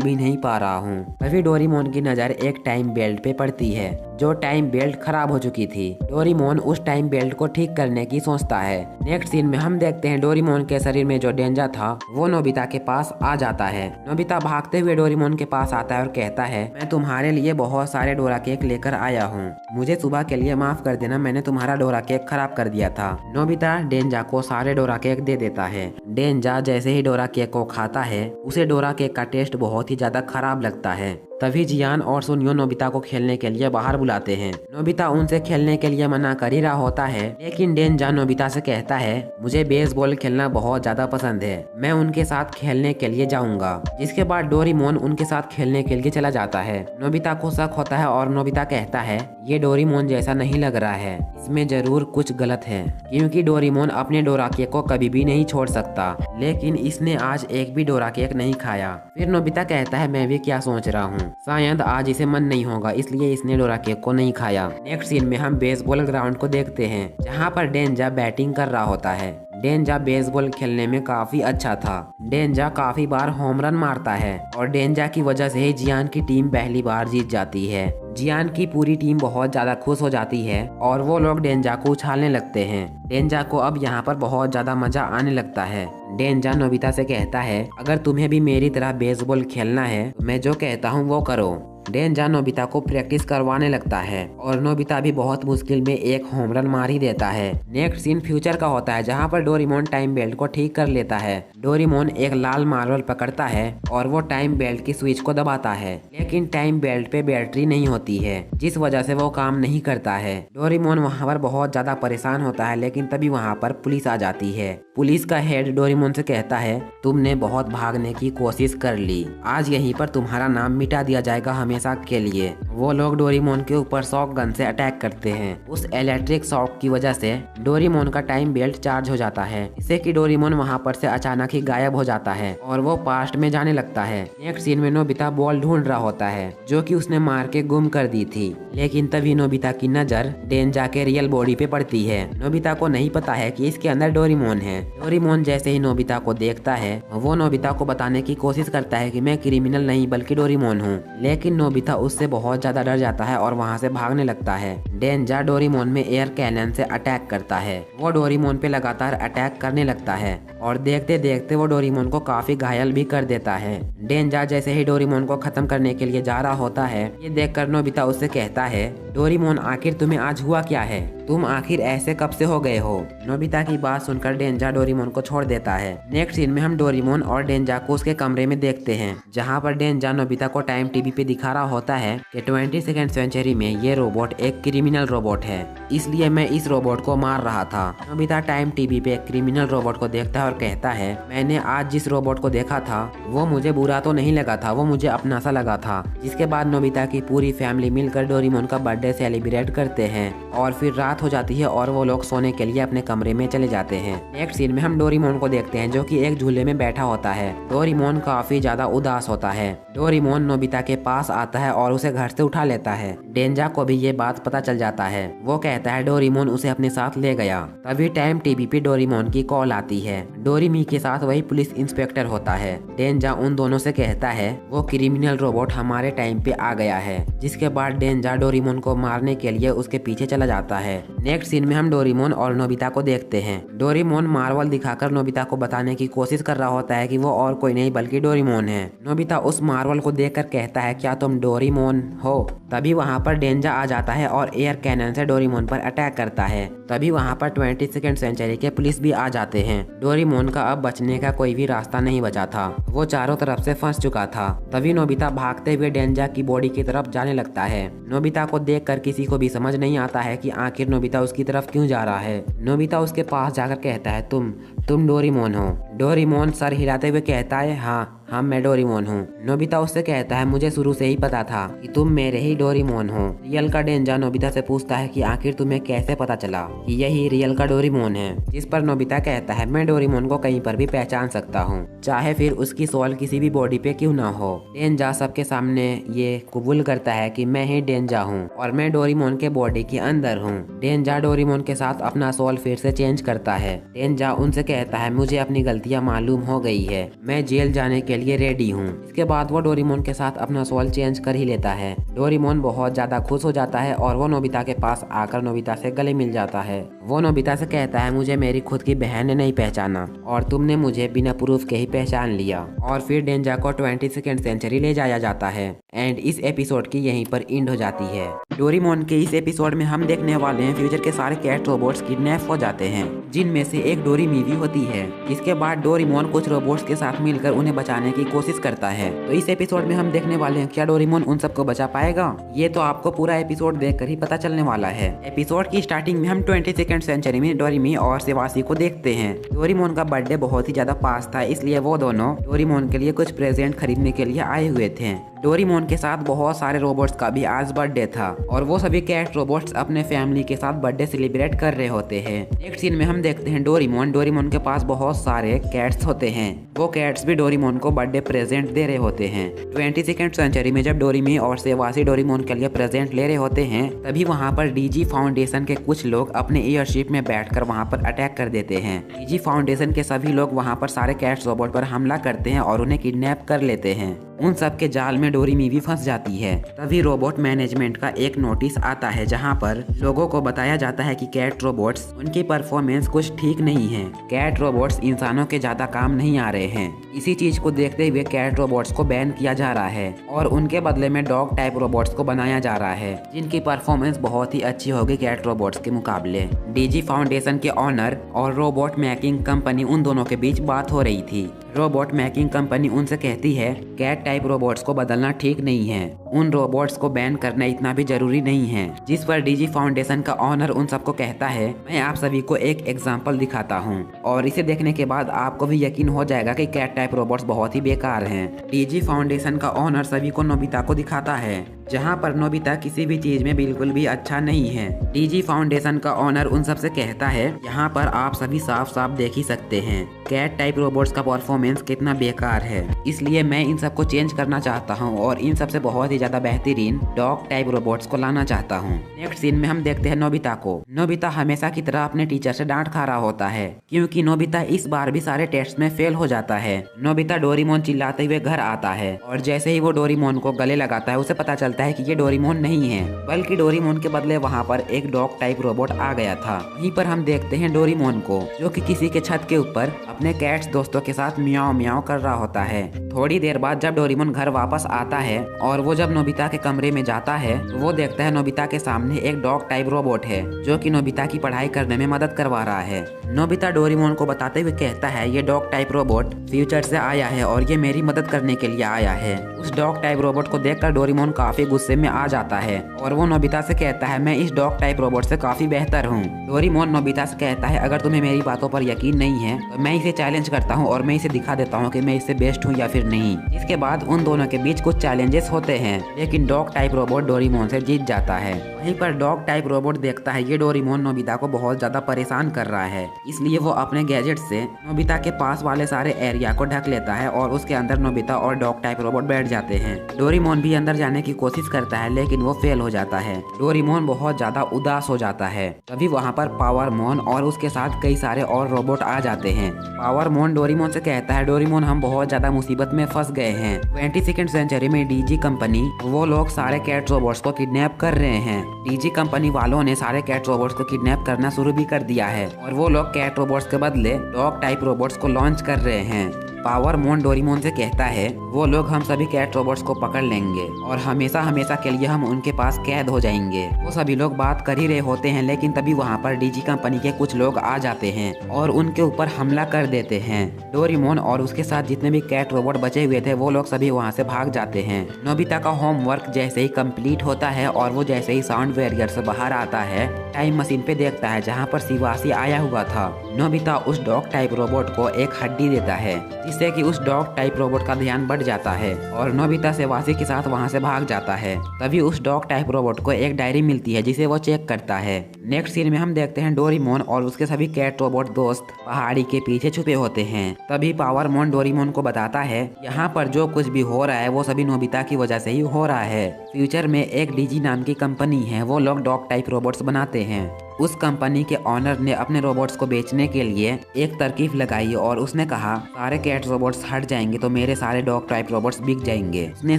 भी नहीं पा रहा हूँ। तभी डोरेमोन की नज़र एक टाइम बेल्ट पे पड़ती है जो टाइम बेल्ट खराब हो चुकी थी। डोरेमोन उस टाइम बेल्ट को ठीक करने की सोचता है। नेक्स्ट सीन में हम देखते हैं डोरेमोन के शरीर में जो डेंजा था वो नोबिता के पास आ जाता है। नोबिता भागते हुए डोरेमोन के पास आता है और कहता है मैं तुम्हारे लिए बहुत सारे डोरा केक लेकर आया हूँ, मुझे सुबह के लिए माफ कर देना, मैंने तुम्हारा डोरा केक खराब कर दिया था। नोबिता डेंजा को सारे डोरा केक दे देता है। डेंजा जैसे ही डोरा केक को खाता है उसे डोरा केक का टेस्ट बहुत ही ज्यादा खराब लगता है। तभी जियान और सुनियो नोबिता को खेलने के लिए बाहर बुलाते हैं। नोबिता उनसे खेलने के लिए मना कर ही रहा होता है, लेकिन डेंजा नोबिता से कहता है मुझे बेसबॉल खेलना बहुत ज्यादा पसंद है, मैं उनके साथ खेलने के लिए जाऊंगा। जिसके बाद डोरेमोन उनके साथ खेलने के लिए चला जाता है। नोबिता को शक होता है और नोबिता कहता है ये डोरेमोन जैसा नहीं लग रहा है, इसमें जरूर कुछ गलत है, क्योंकि डोरेमोन अपने डोरा केक को कभी भी नहीं छोड़ सकता, लेकिन इसने आज एक भी डोरा केक नहीं खाया। फिर नोबिता कहता है मैं भी क्या सोच रहा हूँ, शायद आज इसे मन नहीं होगा इसलिए इसने डोरा केक को नहीं खाया। नेक्स्ट सीन में हम बेसबॉल ग्राउंड को देखते हैं जहाँ पर डेंजा बैटिंग कर रहा होता है। डेंजा बेसबॉल खेलने में काफी अच्छा था। डेंजा काफी बार होम रन मारता है और डेंजा की वजह से ही जियान की टीम पहली बार जीत जाती है। जियान की पूरी टीम बहुत ज्यादा खुश हो जाती है और वो लोग डेंजा को उछालने लगते हैं। डेंजा को अब यहाँ पर बहुत ज्यादा मजा आने लगता है। डेंजा नोबिता से कहता है अगर तुम्हें भी मेरी तरह बेसबॉल खेलना है तो मैं जो कहता हूँ वो करो। डेंजा नोबिता को प्रैक्टिस करवाने लगता है और नोबिता भी बहुत मुश्किल में एक होम रन मार ही देता है। नेक्स्ट सीन फ्यूचर का होता है जहाँ पर डोरेमोन टाइम बेल्ट को ठीक कर लेता है। डोरेमोन एक लाल मार्बल पकड़ता है और वो टाइम बेल्ट की स्विच को दबाता है, लेकिन टाइम बेल्ट पे बैटरी नहीं होती है जिस वजह से वो काम नहीं करता है। डोरेमोन वहाँ पर बहुत ज्यादा परेशान होता है, लेकिन तभी वहाँ पर पुलिस आ जाती है। पुलिस का हेड डोरेमोन से कहता है तुमने बहुत भागने की कोशिश कर ली, आज यहीं पर तुम्हारा नाम मिटा दिया जाएगा हमेशा के लिए। वो लोग डोरेमोन के ऊपर शॉक गन से अटैक करते हैं। उस इलेक्ट्रिक शॉक की वजह से डोरेमोन का टाइम बेल्ट चार्ज हो जाता है, इससे कि डोरेमोन वहां पर से अचानक ही गायब हो जाता है और वो पास्ट में जाने लगता है। नेक्स्ट सीन में नोबिता बॉल ढूंढ रहा होता है जो कि उसने मार के गुम कर दी थी, लेकिन तभी नोबिता की नजर डेंजा के रियल बॉडी पे पड़ती है। नोबिता को नहीं पता है कि इसके अंदर डोरेमोन है। डोरेमोन जैसे ही नोबिता को देखता है वो नोबिता को बताने की कोशिश करता है कि मैं क्रिमिनल नहीं बल्कि डोरेमोन हूँ, लेकिन नोबिता उससे बहुत ज्यादा डर जाता है और वहाँ से भागने लगता है। डेंजा डोरेमोन में एयर कैनन से अटैक करता है। वो डोरेमोन पे लगातार अटैक करने लगता है और देखते देखते वो डोरेमोन को काफी घायल भी कर देता है। डेंजा जैसे ही डोरेमोन को खत्म करने के लिए जा रहा होता है, ये देखकर नोबिता उससे कहता है डोरेमोन आखिर तुम्हें आज हुआ क्या है, तुम आखिर ऐसे कब से हो गए हो। नोबिता की बात सुनकर डेंजा डोरेमोन को छोड़ देता है। नेक्स्ट सीन में हम डोरेमोन और डेंजा को उसके कमरे में देखते हैं जहाँ पर डेंजा नोबिता को टाइम टीवी पे दिखा रहा होता है कि 22वीं सेंचुरी में ये रोबोट एक क्रिमिनल रोबोट है, इसलिए मैं इस रोबोट को मार रहा था। नोबिता टाइम टीवी पे एक क्रिमिनल रोबोट को देखता है और कहता है मैंने आज जिस रोबोट को देखा था वो मुझे बुरा तो नहीं लगा था, वो मुझे अपना सा लगा था। जिसके बाद नोबिता की पूरी फैमिली मिलकर डोरेमोन का बर्थडे सेलिब्रेट करते हैं और फिर रात हो जाती है और वो लोग सोने के लिए अपने कमरे में चले जाते हैं। नेक्स्ट सीन में हम डोरेमोन को देखते हैं जो कि एक झूले में बैठा होता है। डोरेमोन काफी ज्यादा उदास होता है। डोरेमोन नोबिता के पास आता है और उसे घर से उठा लेता है। डेंजा को भी ये बात पता चल जाता है। वो कहता है डोरेमोन उसे अपने साथ ले गया। तभी टाइम टीवी पे डोरेमोन की कॉल आती है। डोरेमी के साथ वही पुलिस इंस्पेक्टर होता है। डेंजा उन दोनों से कहता है वो क्रिमिनल रोबोट हमारे टाइम पे आ गया है। जिसके बाद डेंजा डोरेमोन को मारने के लिए उसके पीछे चला जाता है। नेक्स्ट सीन में हम डोरेमोन और नोबिता को देखते हैं। डोरेमोन मार्वल दिखाकर नोबिता को बताने की कोशिश कर रहा होता है कि वो और कोई नहीं बल्कि डोरेमोन है। नोबिता उस मार्वल को देखकर कहता है क्या तुम डोरेमोन हो। तभी वहाँ पर डेंजा आ जाता है और एयर कैनन से डोरेमोन पर अटैक करता है। तभी वहाँ पर 22वीं सेंचुरी के पुलिस भी आ जाते हैं। डोरेमोन का अब बचने का कोई भी रास्ता नहीं बचा था, वो चारों तरफ से फंस चुका था। तभी नोबिता भागते हुए डेंजा की बॉडी की तरफ जाने लगता है। नोबिता को देखकर किसी को भी समझ नहीं आता है कि आखिर नोबिता उसकी तरफ क्यों जा रहा है। नोबिता उसके पास जाकर कहता है तुम डोरेमोन हो। डोरेमोन सर हिलाते हुए कहता है हाँ मैं डोरेमोन हूँ। नोबिता उससे कहता है मुझे शुरू से ही पता था कि तुम मेरे ही डोरेमोन हो। रियल का डेंजर नोबिता से पूछता है कि आखिर तुम्हें कैसे पता चला कि यही रियल का डोरेमोन है। जिस पर नोबिता कहता है मैं डोरेमोन को कहीं पर भी पहचान सकता हूँ, चाहे फिर उसकी सोल किसी भी बॉडी पे क्यों ना हो। डेंजर सबके सामने ये कबूल करता है कि मैं ही डेंजर हूँ और मैं डोरेमोन के बॉडी के अंदर हूँ। डेंजर डोरेमोन के साथ अपना सोल फिर से चेंज करता है। डेंजर उनसे कहता है मुझे अपनी गलतियाँ मालूम हो गई है, मैं जेल जाने के लिए रेडी हूँ। इसके बाद वो डोरेमोन के साथ अपना सोल चेंज कर ही लेता है। डोरेमोन बहुत ज्यादा खुश हो जाता है और वो नोबिता के पास आकर नोबिता से गले मिल जाता है। वो नोबिता से कहता है मुझे मेरी खुद की बहन ने नहीं पहचाना और तुमने मुझे बिना प्रूफ के ही पहचान लिया। और फिर डेंजर को 22nd सेंचुरी ले जाया जाता है एंड इस एपिसोड की यहीं पर एंड हो जाती है। डोरेमोन के इस एपिसोड में हम देखने वाले हैं फ्यूचर के सारे कैट रोबोट्स किडनैप हो जाते हैं, जिनमें से एक डोरेमी भी होती है। इसके बाद डोरेमोन कुछ रोबोट्स के साथ मिलकर उन्हें बचाने की कोशिश करता है। तो इस एपिसोड में हम देखने वाले हैं क्या डोरेमोन उन सबको बचा पाएगा। ये तो आपको पूरा एपिसोड देखकर ही पता चलने वाला है। एपिसोड की स्टार्टिंग में हम 22nd सेंचुरी में डोरेमी और सेवासी को देखते हैं। डोरेमोन का बर्थडे बहुत ही ज्यादा पास था, इसलिए वो दोनों डोरेमोन के लिए कुछ प्रेजेंट खरीदने के लिए आए हुए थे। डोरेमोन के साथ बहुत सारे रोबोट्स का भी आज बर्थडे था और वो सभी कैट रोबोट्स अपने फैमिली के साथ बर्थडे सेलिब्रेट कर रहे होते हैं। नेक्स्ट सीन में हम देखते हैं डोरेमोन के पास बहुत सारे कैट्स होते हैं। वो कैट्स भी डोरेमोन को बर्थडे प्रेजेंट दे रहे होते हैं। 22nd सेंचुरी में जब डोरेमी और सेवासी डोरेमोन के लिए प्रेजेंट ले रहे होते हैं, तभी वहाँ पर डीजी फाउंडेशन के कुछ लोग अपने एयरशिप में बैठकर वहाँ पर अटैक कर देते हैं। डीजी फाउंडेशन के सभी लोग वहाँ पर सारे कैट्स रोबोट पर हमला करते हैं और उन्हें किडनैप कर लेते हैं। उन सब के जाल में डोरेमी भी फंस जाती है। तभी रोबोट मैनेजमेंट का एक नोटिस आता है, जहां पर लोगों को बताया जाता है कि कैट रोबोट्स उनकी परफॉर्मेंस कुछ ठीक नहीं है। कैट रोबोट्स इंसानों के ज्यादा काम नहीं आ रहे हैं। इसी चीज को देखते हुए कैट रोबोट्स को बैन किया जा रहा है और उनके बदले में डॉग टाइप रोबोट्स को बनाया जा रहा है, जिनकी परफॉर्मेंस बहुत ही अच्छी होगी कैट रोबोट्स के मुकाबले। डीजी फाउंडेशन के ऑनर और रोबोट मेकिंग कंपनी उन दोनों के बीच बात हो रही थी। रोबोट मेकिंग कंपनी उनसे कहती है कैट टाइप रोबोट्स को बदलना ठीक नहीं है, उन रोबोट्स को बैन करना इतना भी जरूरी नहीं है। जिस पर डीजी फाउंडेशन का ऑनर उन सबको कहता है मैं आप सभी को एक एग्जांपल दिखाता हूँ और इसे देखने के बाद आपको भी यकीन हो जाएगा कि कैट टाइप रोबोट्स बहुत ही बेकार हैं। डीजी फाउंडेशन का ऑनर सभी को नोबिता को दिखाता है, जहाँ पर नोबिता किसी भी चीज में बिल्कुल भी अच्छा नहीं है। डीजी फाउंडेशन का ऑनर उन सबसे कहता है यहाँ पर आप सभी साफ साफ देख ही सकते हैं कैट टाइप रोबोट्स का परफॉर्मेंस कितना बेकार है, इसलिए मैं इन सबको चेंज करना चाहता हूँ और इन सबसे बहुत ही ज्यादा बेहतरीन डॉग टाइप रोबोट्स को लाना चाहता हूँ। नेक्स्ट सीन में हम देखते हैं नोबिता को। नोबिता हमेशा की तरह अपने टीचर से डांट खा रहा होता है, क्योंकि नोबिता इस बार भी सारे टेस्ट में फेल हो जाता है। नोबिता डोरेमोन चिल्लाते हुए घर आता है और जैसे ही वो डोरेमोन को गले लगाता है, उसे पता चलता है कि ये डोरेमोन नहीं है, बल्कि डोरेमोन के बदले वहाँ पर एक डॉग टाइप रोबोट आ गया था। वहीं पर हम देखते हैं डोरेमोन को, जो कि किसी के छत के ऊपर अपने कैट्स दोस्तों के साथ म्याओ म्याओ कर रहा होता है। थोड़ी देर बाद जब डोरेमोन घर वापस आता है और वो जब नोबिता के कमरे में जाता है, तो वो देखता है नोबिता के सामने एक डॉग टाइप रोबोट है, जो कि नोबिता की पढ़ाई करने में मदद करवा रहा है। नोबिता डोरेमोन को बताते हुए कहता है ये डॉग टाइप रोबोट फ्यूचर से आया है और ये मेरी मदद करने के लिए आया है। उस डॉग टाइप रोबोट को देखकर डोरेमोन काफी गुस्से में आ जाता है और वो नोबिता से कहता है मैं इस डॉग टाइप रोबोट से काफी बेहतर हूँ। डोरेमोन नोबिता से कहता है अगर तुम्हें मेरी बातों पर यकीन नहीं है तो मैं इसे चैलेंज करता हूँ और मैं इसे दिखा देता हूँ कि मैं इससे बेस्ट हूँ या फिर नहीं। इसके बाद उन दोनों के बीच कुछ चैलेंजेस होते हैं, लेकिन डॉग टाइप रोबोट डोरेमोन से जीत जाता है। वहीं पर डॉग टाइप रोबोट देखता है ये डोरेमोन नोबिता को बहुत ज्यादा परेशान कर रहा है, इसलिए वो अपने गैजेट से नोबिता के पास वाले सारे एरिया को ढक लेता है और उसके अंदर नोबिता और डॉग टाइप रोबोट बैठ जाते हैं। डोरेमोन भी अंदर जाने की कोशिश करता है, लेकिन वो फेल हो जाता है। डोरेमोन बहुत ज्यादा उदास हो जाता है। तभी वहाँ पर पावरमोन और उसके साथ कई सारे और रोबोट आ जाते हैं। पावरमोन डोरेमोन से कहता है डोरेमोन हम बहुत ज्यादा मुसीबत में फंस गए हैं। 22nd सेंचुरी में डीजी कंपनी वो लोग सारे कैट रोबोट्स को किडनैप कर रहे हैं। डीजी कंपनी वालों ने सारे कैट रोबोट्स को किडनैप करना शुरू भी कर दिया है और वो लोग कैट रोबोट्स के बदले डॉग टाइप रोबोट्स को लॉन्च कर रहे हैं। पावरमोन डोरेमोन से कहता है वो लोग हम सभी कैट रोबोट्स को पकड़ लेंगे और हमेशा हमेशा के लिए हम उनके पास कैद हो जाएंगे। वो सभी लोग बात कर ही रहे होते हैं, लेकिन तभी वहाँ पर डीजी कंपनी के कुछ लोग आ जाते हैं और उनके ऊपर हमला कर देते हैं। डोरेमोन और उसके साथ जितने भी कैट रोबोट बचे हुए थे वो लोग सभी वहाँ से भाग जाते हैं। नोबिता का होमवर्क जैसे ही कंप्लीट होता है और वो जैसे ही साउंड बैरियर से बाहर आता है, टाइम मशीन पे देखता है जहाँ पर शिवासी आया हुआ था। नोबिता उस डॉग टाइप रोबोट को एक हड्डी देता है जिससे कि उस डॉग टाइप रोबोट का ध्यान बढ़ जाता है और नोबिता शिवासी के साथ वहाँ से भाग जाता है। तभी उस डॉग टाइप रोबोट को एक डायरी मिलती है जिसे वो चेक करता है। नेक्स्ट सीन में हम देखते हैं डोरेमोन और उसके सभी कैट रोबोट दोस्त पहाड़ी के पीछे छुपे होते हैं। तभी पावरमोन डोरेमोन को बताता है यहाँ पर जो कुछ भी हो रहा है वो सभी नोबिता की वजह से ही हो रहा है। फ्यूचर में एक डीजी नाम की कंपनी है, वो लोग डॉग टाइप रोबोट्स बनाते हैं। उस कंपनी के ऑनर ने अपने रोबोट्स को बेचने के लिए एक तरकीब लगाई और उसने कहा सारे कैट रोबोट्स हट जाएंगे तो मेरे सारे डॉग टाइप रोबोट्स बिक जाएंगे। उसने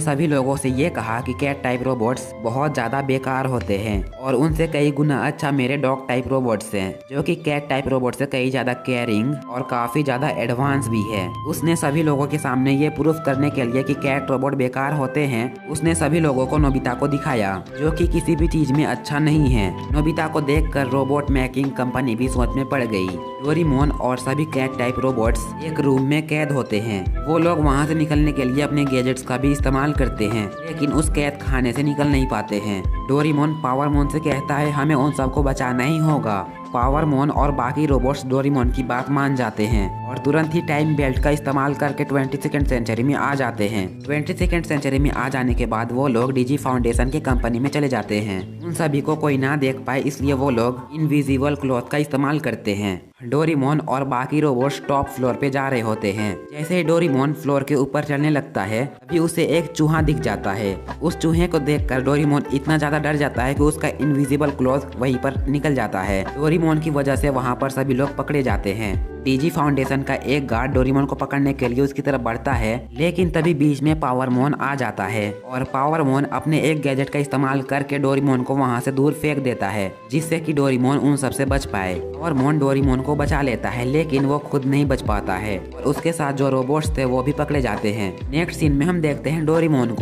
सभी लोगों से ये कहा कि कैट टाइप रोबोट्स बहुत ज्यादा बेकार होते हैं और उनसे कई गुना अच्छा मेरे डॉग टाइप रोबोट्स हैं जो कि कैट टाइप रोबोट से कई ज्यादा केयरिंग और काफी ज्यादा एडवांस भी है। उसने सभी लोगों के सामने ये प्रूफ करने के लिए कि कैट रोबोट बेकार होते हैं, उसने सभी लोगों को नोबिता को दिखाया जो कि किसी भी चीज में अच्छा नहीं है। नोबिता को देखकर रोबोट मेकिंग कंपनी भी सोच में पड़ गई। डोरेमोन और सभी कैट टाइप रोबोट्स एक रूम में कैद होते हैं। वो लोग वहां से निकलने के लिए अपने गैजेट्स का भी इस्तेमाल करते हैं, लेकिन उस कैद खाने से निकल नहीं पाते हैं। डोरेमोन पावरमोन से कहता है हमें उन सबको बचाना ही होगा। पावरमोन और बाकी रोबोट्स डोरेमोन की बात मान जाते हैं और तुरंत ही टाइम बेल्ट का इस्तेमाल करके 22nd सेंचुरी में आ जाते हैं। 22nd सेंचुरी में आ जाने के बाद वो लोग डीजी फाउंडेशन के कंपनी में चले जाते हैं। उन सभी को कोई ना देख पाए इसलिए वो लोग इनविजिबल क्लॉथ का इस्तेमाल करते हैं। डोरेमोन और बाकी रोबोट्स टॉप फ्लोर पे जा रहे होते हैं। जैसे ही डोरेमोन फ्लोर के ऊपर चढ़ने लगता है तभी उसे एक चूहा दिख जाता है। उस चूहे को देखकर डोरेमोन इतना ज्यादा डर जाता है कि उसका इनविजिबल क्लॉथ वहीं पर निकल जाता है। डोरेमोन की वजह से वहाँ पर सभी लोग पकड़े जाते हैं। डीजी फाउंडेशन का एक गार्ड डोरेमोन को पकड़ने के लिए उसकी तरफ बढ़ता है, लेकिन तभी बीच में पावरमोन आ जाता है और पावरमोन अपने एक गैजेट का इस्तेमाल करके डोरेमोन को वहां से दूर फेंक देता है जिससे कि डोरेमोन उन सब से बच पाए। पावरमोन डोरेमोन को बचा लेता है लेकिन वो खुद नहीं बच पाता है और उसके साथ जो रोबोट्स थे वो भी पकड़े जाते हैं। नेक्स्ट सीन में हम देखते हैं डोरेमोन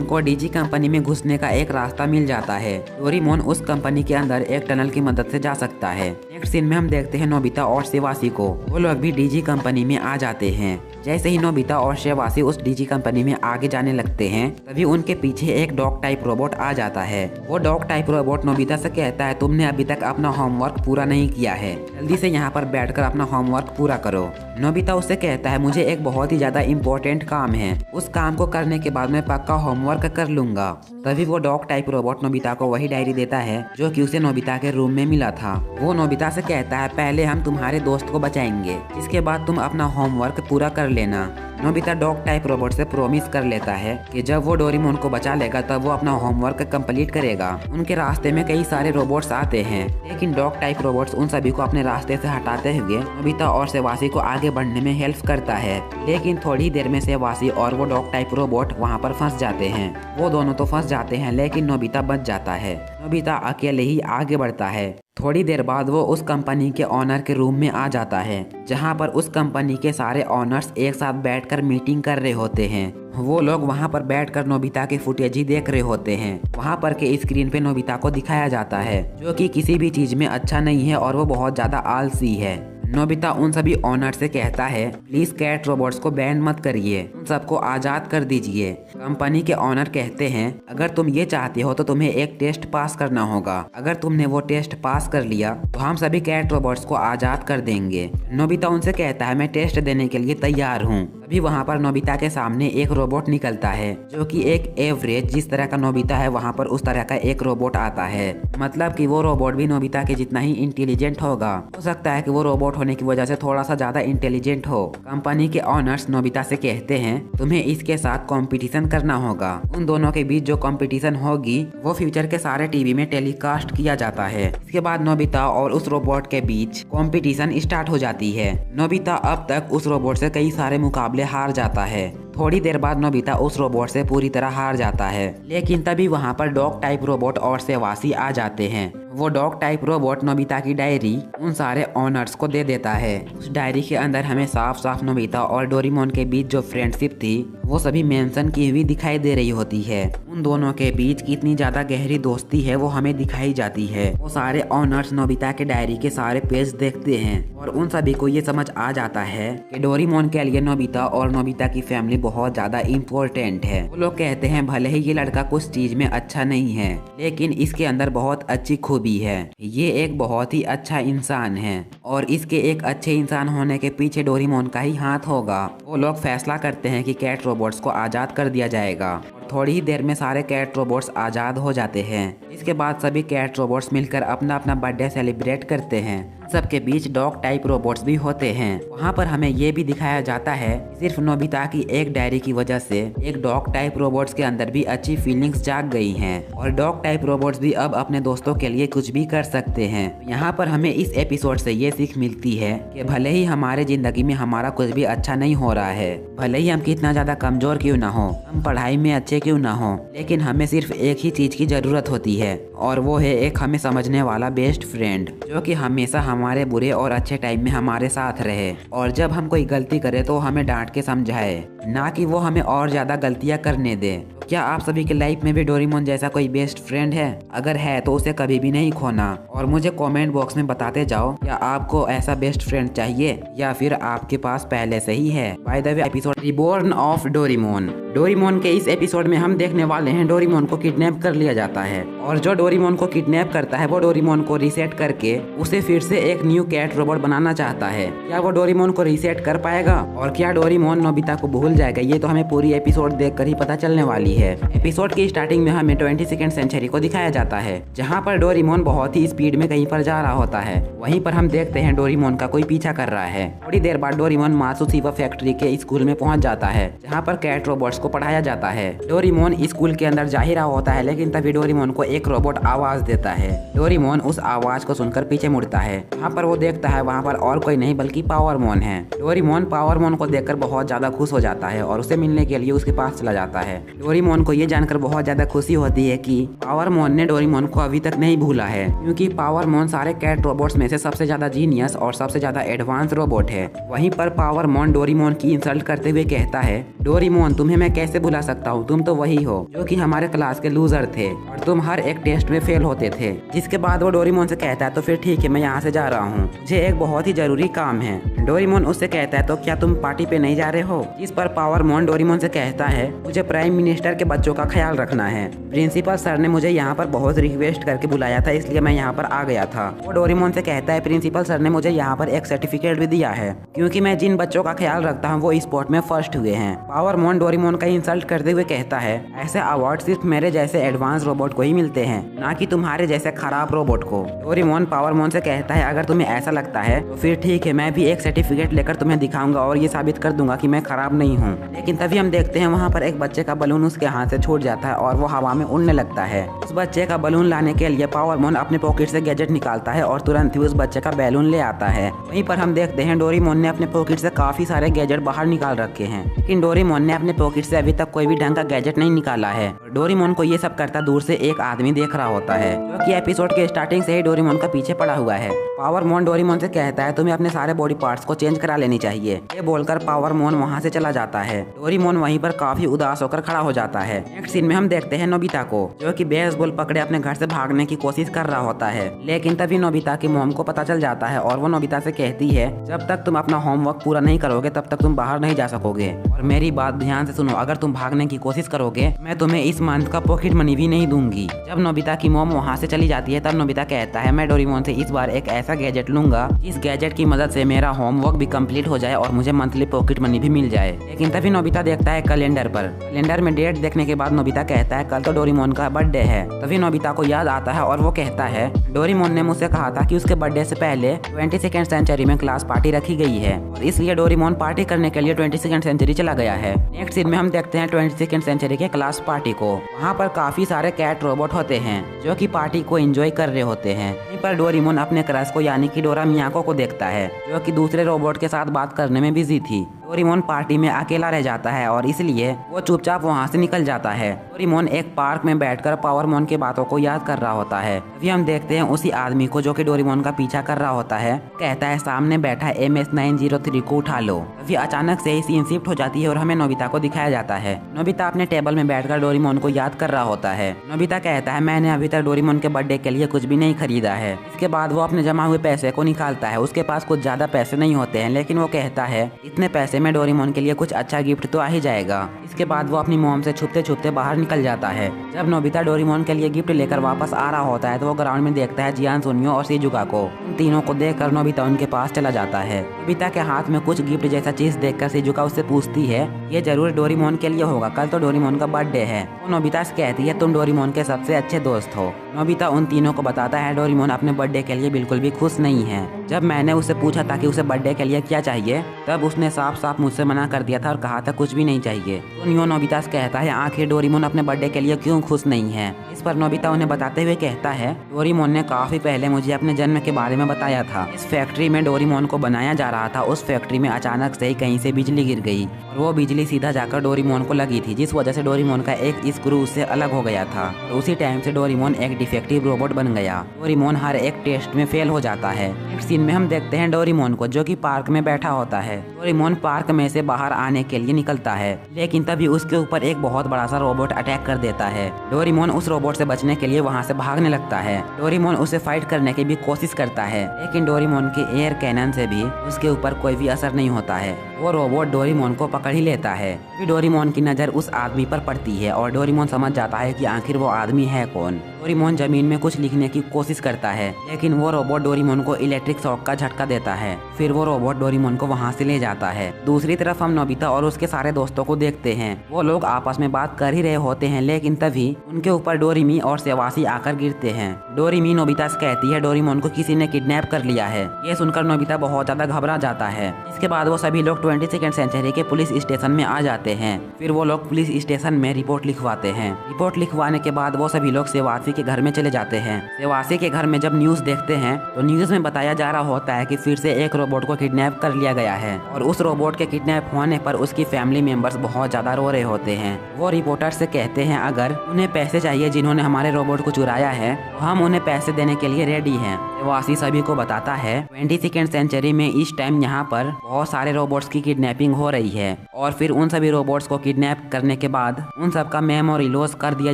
को डीजी कंपनी में घुसने का एक रास्ता मिल जाता है। डोरेमोन उस कंपनी के अंदर एक टनल की मदद से जा सकता है। नेक्स्ट सीन में हम देखते हैं नोबिता और शिवासी को, वो लोग भी डीजी कंपनी में आ जाते हैं। जैसे ही नोबिता और शिवासी उस डीजी कंपनी में आगे जाने लगते हैं तभी उनके पीछे एक डॉग टाइप रोबोट आ जाता है। वो डॉग टाइप रोबोट नोबिता से कहता है तुमने अभी तक अपना होमवर्क पूरा नहीं किया है, जल्दी से यहाँ पर बैठकर अपना होमवर्क पूरा करो। नोबिता उससे कहता है मुझे एक बहुत ही ज्यादा इम्पोर्टेंट काम है, उस काम को करने के बाद मैं पक्का होमवर्क कर लूंगा। तभी वो डॉग टाइप रोबोट नोबिता को वही डायरी देता है जो कि उसे नोबिता के रूम में मिला था। वो नोबिता से कहता है पहले हम तुम्हारे दोस्त को बचाएंगे, इसके बाद तुम अपना होमवर्क पूरा कर लेना। नोबिता डॉग टाइप रोबोट से प्रॉमिस कर लेता है कि जब वो डोरेमोन को बचा लेगा तब वो अपना होमवर्क कंप्लीट करेगा। उनके रास्ते में कई सारे रोबोट्स आते हैं, लेकिन डॉग टाइप रोबोट्स उन सभी को अपने रास्ते से हटाते हुए नोबिता और शिवासी को आगे बढ़ने में हेल्प करता है। लेकिन थोड़ी देर में शिवासी और वो डॉग टाइप रोबोट वहाँ पर फंस जाते हैं। वो दोनों तो फंस जाते हैं लेकिन नोबिता बच जाता है। नोबिता अकेले ही आगे बढ़ता है। थोड़ी देर बाद वो उस कंपनी के ऑनर के रूम में आ जाता है जहां पर उस कंपनी के सारे ऑनर्स एक साथ बैठकर मीटिंग कर रहे होते हैं। वो लोग वहां पर बैठकर नोबिता के फुटेज ही देख रहे होते हैं। वहां पर के स्क्रीन पे नोबिता को दिखाया जाता है जो कि किसी भी चीज में अच्छा नहीं है और वो बहुत ज्यादा आलसी है। नोबिता उन सभी ऑनर से कहता है प्लीज कैट रोबोट्स को बैन मत करिए, उन सबको आजाद कर दीजिए। कंपनी के ऑनर कहते हैं अगर तुम ये चाहते हो तो तुम्हें एक टेस्ट पास करना होगा, अगर तुमने वो टेस्ट पास कर लिया तो हम सभी कैट रोबोट्स को आजाद कर देंगे। नोबिता उनसे कहता है मैं टेस्ट देने के लिए तैयार हूँ। अभी वहाँ पर नोबिता के सामने एक रोबोट निकलता है जो कि एक एवरेज जिस तरह का नोबिता है वहाँ पर उस तरह का एक रोबोट आता है। मतलब कि वो रोबोट भी नोबिता के जितना ही इंटेलिजेंट होगा, हो सकता है कि वो रोबोट होने की वजह से थोड़ा सा ज्यादा इंटेलिजेंट हो। कंपनी के ऑनर्स नोबिता से कहते हैं तुम्हें इसके साथ कंपटीशन करना होगा। उन दोनों के बीच जो कंपटीशन होगी वो फ्यूचर के सारे टीवी में टेलीकास्ट किया जाता है। इसके बाद नोबिता और उस रोबोट के बीच कंपटीशन स्टार्ट हो जाती है। नोबिता अब तक उस रोबोट से कई सारे मुकाबले हार जाता है। थोड़ी देर बाद नोबिता उस रोबोट से पूरी तरह हार जाता है, लेकिन तभी वहाँ पर डॉग टाइप रोबोट और सेवासी आ जाते हैं। वो डॉग टाइप रोबोट नोबिता की डायरी उन सारे ऑनर्स को दे देता है। उस डायरी के अंदर हमें साफ साफ नोबिता और डोरेमोन के बीच जो फ्रेंडशिप थी वो सभी मेंशन की हुई दिखाई दे रही होती है। उन दोनों के बीच कितनी ज्यादा गहरी दोस्ती है वो हमें दिखाई जाती है। वो सारे ऑनर्स नोबिता के डायरी के सारे पेज देखते हैं और उन सभी को ये समझ आ जाता है कि डोरेमोन के लिए नोबिता और नोबिता की फैमिली बहुत ज्यादा इम्पोर्टेंट है। वो लोग कहते हैं भले ही ये लड़का कुछ चीज में अच्छा नहीं है, लेकिन इसके अंदर बहुत अच्छी खूबी है। ये एक बहुत ही अच्छा इंसान है और इसके एक अच्छे इंसान होने के पीछे डोरेमोन का ही हाथ होगा। वो लोग फैसला करते हैं कि कैट रोबोट्स को आजाद कर दिया जाएगा। थोड़ी ही देर में सारे कैट रोबोट्स आजाद हो जाते हैं। इसके बाद सभी कैट रोबोट्स मिलकर अपना अपना बर्थडे सेलिब्रेट करते हैं। सबके बीच डॉग टाइप रोबोट्स भी होते हैं। वहाँ पर हमें ये भी दिखाया जाता है सिर्फ नोबिता की एक डायरी की वजह से एक डॉग टाइप रोबोट्स के अंदर भी अच्छी फीलिंग्स जाग गई हैं और डॉग टाइप रोबोट्स भी अब अपने दोस्तों के लिए कुछ भी कर सकते हैं। यहाँ पर हमें इस एपिसोड से ये सीख मिलती है कि भले ही हमारे जिंदगी में हमारा कुछ भी अच्छा नहीं हो रहा है, भले ही हम कितना ज्यादा कमजोर क्यों ना हो, हम पढ़ाई में अच्छे क्यों ना हो, लेकिन हमें सिर्फ एक ही चीज की जरूरत होती है और वो है एक हमें समझने वाला बेस्ट फ्रेंड, जो कि हमेशा हमारे बुरे और अच्छे टाइम में हमारे साथ रहे और जब हम कोई गलती करे तो हमें डांट के समझाए, ना कि वो हमें और ज्यादा गलतियां करने दे। क्या आप सभी के लाइफ में भी डोरेमोन जैसा कोई बेस्ट फ्रेंड है? अगर है तो उसे कभी भी नहीं खोना और मुझे कमेंट बॉक्स में बताते जाओ क्या आपको ऐसा बेस्ट फ्रेंड चाहिए या फिर आपके पास पहले से ही है। By the way, episode reborn of Doraemon. Doraemon के इस एपिसोड में हम देखने वाले हैं डोरेमोन को किडनैप कर लिया जाता है और जो डोरेमोन को किडनैप करता है वो डोरेमोन को रीसेट करके उसे फिर से एक न्यू कैट रोबोट बनाना चाहता है। क्या वो डोरेमोन को रीसेट कर पाएगा और क्या डोरेमोन नोबिता को भूल जाएगा? ये तो हमें पूरी एपिसोड देखकर ही पता चलने वाली है। एपिसोड की स्टार्टिंग में हमें 22nd सेंचुरी को दिखाया जाता है, जहाँ पर डोरेमोन बहुत ही स्पीड में कहीं पर जा रहा होता है। वहीं पर हम देखते हैं डोरेमोन का कोई पीछा कर रहा है। थोड़ी देर बाद डोरेमोन मात्सुशिबा फैक्ट्री के स्कूल में पहुंच जाता है, जहाँ पर कैट रोबोट्स को पढ़ाया जाता है। डोरेमोन स्कूल के अंदर जा ही रहा होता है, लेकिन तभी डोरेमोन को एक रोबोट आवाज देता है। डोरेमोन उस आवाज को सुनकर पीछे मुड़ता है। वहाँ पर वो देखता है वहाँ पर और कोई नहीं बल्कि पावरमोन है। डोरेमोन पावरमोन को देखकर बहुत ज्यादा खुश हो जाता है और उसे मिलने के लिए उसके पास चला जाता है। डोरेमोन को ये जानकर बहुत ज्यादा खुशी होती है कि पावरमोन ने डोरेमोन को अभी तक नहीं भूला है, क्योंकि पावरमोन सारे कैट रोबोट्स में से सबसे ज्यादा जीनियस और सबसे ज्यादा एडवांस रोबोट है। वहीं पर पावरमोन डोरेमोन की इंसल्ट करते हुए कहता है, डोरेमोन तुम्हें मैं कैसे भुला सकता हूँ, तुम तो वही हो जो कि हमारे क्लास के लूजर थे और तुम हर एक टेस्ट में फेल होते थे। जिसके बाद वो डोरेमोन से कहता है तो फिर ठीक है, मैं यहाँ से जा रहा हूँ, मुझे एक बहुत ही जरूरी काम है। डोरेमोन उससे कहता है तो क्या तुम पार्टी पे नहीं जा रहे हो? जिस पर पावरमोन डोरेमोन से कहता है मुझे प्राइम मिनिस्टर के बच्चों का ख्याल रखना है, प्रिंसिपल सर ने मुझे यहाँ पर बहुत रिक्वेस्ट करके बुलाया था, इसलिए मैं यहाँ पर आ गया था। वो डोरेमोन से कहता है प्रिंसिपल सर ने मुझे यहाँ पर एक सर्टिफिकेट भी दिया है, क्योंकि मैं जिन बच्चों का ख्याल रखता हूँ वो स्पोर्ट में फर्स्ट हुए हैं। पावरमोन डोरेमोन का इंसल्ट करते हुए कहता है ऐसे अवार्ड सिर्फ मेरे जैसे एडवांस रोबोट को ही मिलते हैं, ना कि तुम्हारे जैसे खराब रोबोट को। डोरेमोन पावरमोन से कहता है अगर तुम्हें ऐसा लगता है तो फिर ठीक है, मैं भी एक सर्टिफिकेट लेकर तुम्हें दिखाऊंगा और ये साबित कर दूंगा कि मैं खराब नहीं हूँ। लेकिन तभी हम देखते हैं वहाँ पर एक बच्चे का बलून उसके हाथ से छूट जाता है और वो हवा में उड़ने लगता है। उस बच्चे का बलून लाने के लिए पावरमोन अपने पॉकेट से गैजेट निकालता है और तुरंत ही उस बच्चे का बैलून ले आता है। वहीं पर हम देखते हैं डोरेमोन ने अपने पॉकेट से काफी सारे गैजेट बाहर निकाल रखे हैं, लेकिन डोरेमोन ने अपने पॉकेट से अभी तक कोई भी ढंग का गैजेट नहीं निकाला है। डोरेमोन को ये सब करता दूर से एक आदमी देख रहा होता है, जो कि एपिसोड के स्टार्टिंग से ही डोरेमोन का पीछे पड़ा हुआ है। पावरमोन डोरेमोन से कहता है तुम्हें अपने सारे बॉडी पार्ट्स को चेंज करा लेनी चाहिए। ये बोलकर पावरमोन वहाँ से चला जाता है। डोरेमोन वहीं पर काफी उदास होकर खड़ा हो जाता है। नेक्स्ट सीन में हम देखते हैं नोबिता को, जो कि बेसबॉल पकड़े अपने घर से भागने की कोशिश कर रहा होता है, लेकिन तभी नोबिता की मॉम को पता चल जाता है और वो नोबिता से कहती है जब तक तुम अपना होमवर्क पूरा नहीं करोगे तब तक तुम बाहर नहीं जा सकोगे। और मेरी बात ध्यान से सुनो, अगर तुम भागने की कोशिश करोगे मैं तुम्हें इस मंथ का पॉकेट मनी भी नहीं दूंगी। जब नोबिता की मॉम वहाँ से चली जाती है तब नोबिता कहता है मैं डोरेमोन से इस बार एक ऐसा गैजेट लूंगा जिस गैजेट की मदद से मेरा होमवर्क भी कंप्लीट हो जाए और मुझे मंथली पॉकेट मनी भी मिल जाए। लेकिन तभी नोबिता देखता है कैलेंडर पर। कैलेंडर में डेट देखने के बाद नोबिता कहता है कल तो डोरेमोन का बर्थडे है। तभी नोबिता को याद आता है और वो कहता है डोरेमोन ने मुझसे कहा था कि उसके बर्थडे से पहले 22nd सेंचुरी में क्लास पार्टी रखी गई है और इसलिए डोरेमोन पार्टी करने के लिए 22nd सेंचुरी चला गया है। नेक्स्ट सीन में हम देखते हैं 22nd सेंचुरी के क्लास पार्टी को। वहाँ पर काफी सारे कैट रोबोट होते हैं जो कि पार्टी को एंजॉय कर रहे होते हैं। वहीं पर डोरेमोन अपने क्रश को यानी कि डोरा मियाको को देखता है, जो कि दूसरे रोबोट के साथ बात करने में बिजी थी। डोरेमोन पार्टी में अकेला रह जाता है और इसलिए वो चुपचाप वहाँ से निकल जाता है। डोरेमोन एक पार्क में बैठकर पावरमोन की बातों को याद कर रहा होता है। अभी हम देखते हैं उसी आदमी को जो कि डोरेमोन का पीछा कर रहा होता है। कहता है सामने बैठा MS-903 को उठा लो। अभी अचानक से ही सीन शिफ्ट हो जाती है और हमें नोबिता को दिखाया जाता है। नोबिता अपने टेबल में बैठकर डोरेमोन को याद कर रहा होता है। नोबिता कहता है मैंने अभी तक डोरेमोन के बर्थडे के लिए कुछ भी नहीं खरीदा है। इसके बाद वो अपने जमा हुए पैसे को निकालता है। उसके पास कुछ ज्यादा पैसे नहीं होते हैं, लेकिन वो कहता है इतने पैसे में डोरेमोन के लिए कुछ अच्छा गिफ्ट तो आ ही जाएगा। इसके बाद वो अपनी मॉम से छुपते छुपते बाहर निकल जाता है। जब नोबिता डोरेमोन के लिए गिफ्ट लेकर वापस आ रहा होता है तो वो ग्राउंड में देखता है जियान, सुनियो और शिजुका को। उन तीनों को देखकर नोबिता उनके पास चला जाता है। नोबिता के हाथ में कुछ गिफ्ट जैसा चीज देखकर शिजुका उससे पूछती है ये जरूर डोरेमोन के लिए होगा, कल तो डोरेमोन का बर्थडे है। वो नोबिता से कहती है तुम डोरेमोन के सबसे अच्छे दोस्त हो। नोबिता उन तीनों को बताता है डोरेमोन अपने बर्थडे के लिए बिल्कुल भी खुश नहीं है। जब मैंने उससे पूछा था कि उसे बर्थडे के लिए क्या चाहिए, तब उसने साफ साफ मुझसे मना कर दिया था और कहा था कुछ भी नहीं चाहिए। सुनियो नोबिता से कहता है आखिर डोरेमोन अपने बर्थडे के लिए क्यों खुश नहीं है। इस पर नोबिता उन्हें बताते हुए कहता है डोरेमोन ने काफी पहले मुझे अपने जन्म के बारे में बताया था। इस फैक्ट्री में डोरेमोन को बनाया जा रहा था। उस फैक्ट्री में अचानक से ही कहीं से बिजली गिर गई और वो बिजली सीधा जाकर डोरेमोन को लगी थी, जिस वजह से डोरेमोन का एक स्क्रू उससे अलग हो गया था और उसी टाइम से डोरेमोन एक डिफेक्टिव रोबोट बन गया। डोरेमोन हर एक टेस्ट में फेल हो जाता है। नेक्स्ट सीन में हम देखते हैं डोरेमोन को जो कि पार्क में बैठा होता है। डोरेमोन पार्क में से बाहर आने के लिए निकलता है, लेकिन तभी उसके ऊपर एक बहुत बड़ा सा रोबोट अटैक कर देता है। डोरेमोन उस रोबोट से बचने के लिए वहाँ से भागने लगता है। डोरेमोन उसे फाइट करने की भी कोशिश करता है, लेकिन डोरेमोन के एयर कैनन से भी उसके ऊपर कोई भी असर नहीं होता है। वो रोबोट डोरेमोन को पकड़ ही लेता है। फिर डोरेमोन की नजर उस आदमी पर पड़ती है और डोरेमोन समझ जाता है कि आखिर वो आदमी है कौन। डोरेमोन जमीन में कुछ लिखने की कोशिश करता है, लेकिन वो रोबोट डोरेमोन को इलेक्ट्रिक शॉक का झटका देता है। फिर वो रोबोट डोरेमोन को वहाँ से ले जाता है। दूसरी तरफ हम नोबिता और उसके सारे दोस्तों को देखते हैं। वो लोग आपस में बात कर ही रहे होते हैं, लेकिन तभी उनके ऊपर डोरेमी और सेवासी आकर गिरते हैं। डोरेमी नोबिता से कहती है डोरेमोन को किसी ने किडनैप कर लिया है। ये सुनकर नोबिता बहुत ज्यादा घबरा जाता है। इसके बाद वो सभी लोग 22nd सेंचुरी के पुलिस स्टेशन में आ जाते हैं। फिर वो लोग पुलिस स्टेशन में रिपोर्ट लिखवाते हैं। रिपोर्ट लिखवाने के बाद वो सभी लोग सेवासी के घर में चले जाते हैं। सेवासी के घर में जब न्यूज देखते हैं तो न्यूज में बताया जा रहा होता है कि फिर से एक रोबोट को किडनैप कर लिया गया है और उस रोबोट के किडनैप होने पर उसकी फैमिली मेंबर्स बहुत ज्यादा रो रहे होते हैं। वो रिपोर्टर से कहते हैं अगर उन्हें पैसे चाहिए जिन्होंने हमारे रोबोट को चुराया है तो हम उन्हें पैसे देने के लिए रेडी हैं। सेवासी सभी को बताता है 22nd सेंचुरी में इस टाइम यहाँ पर बहुत सारे रोबोट्स की किडनैपिंग हो रही है और फिर उन सभी रोबोट्स को किडनैप करने के बाद उन सब का मेमोरी लॉस कर दिया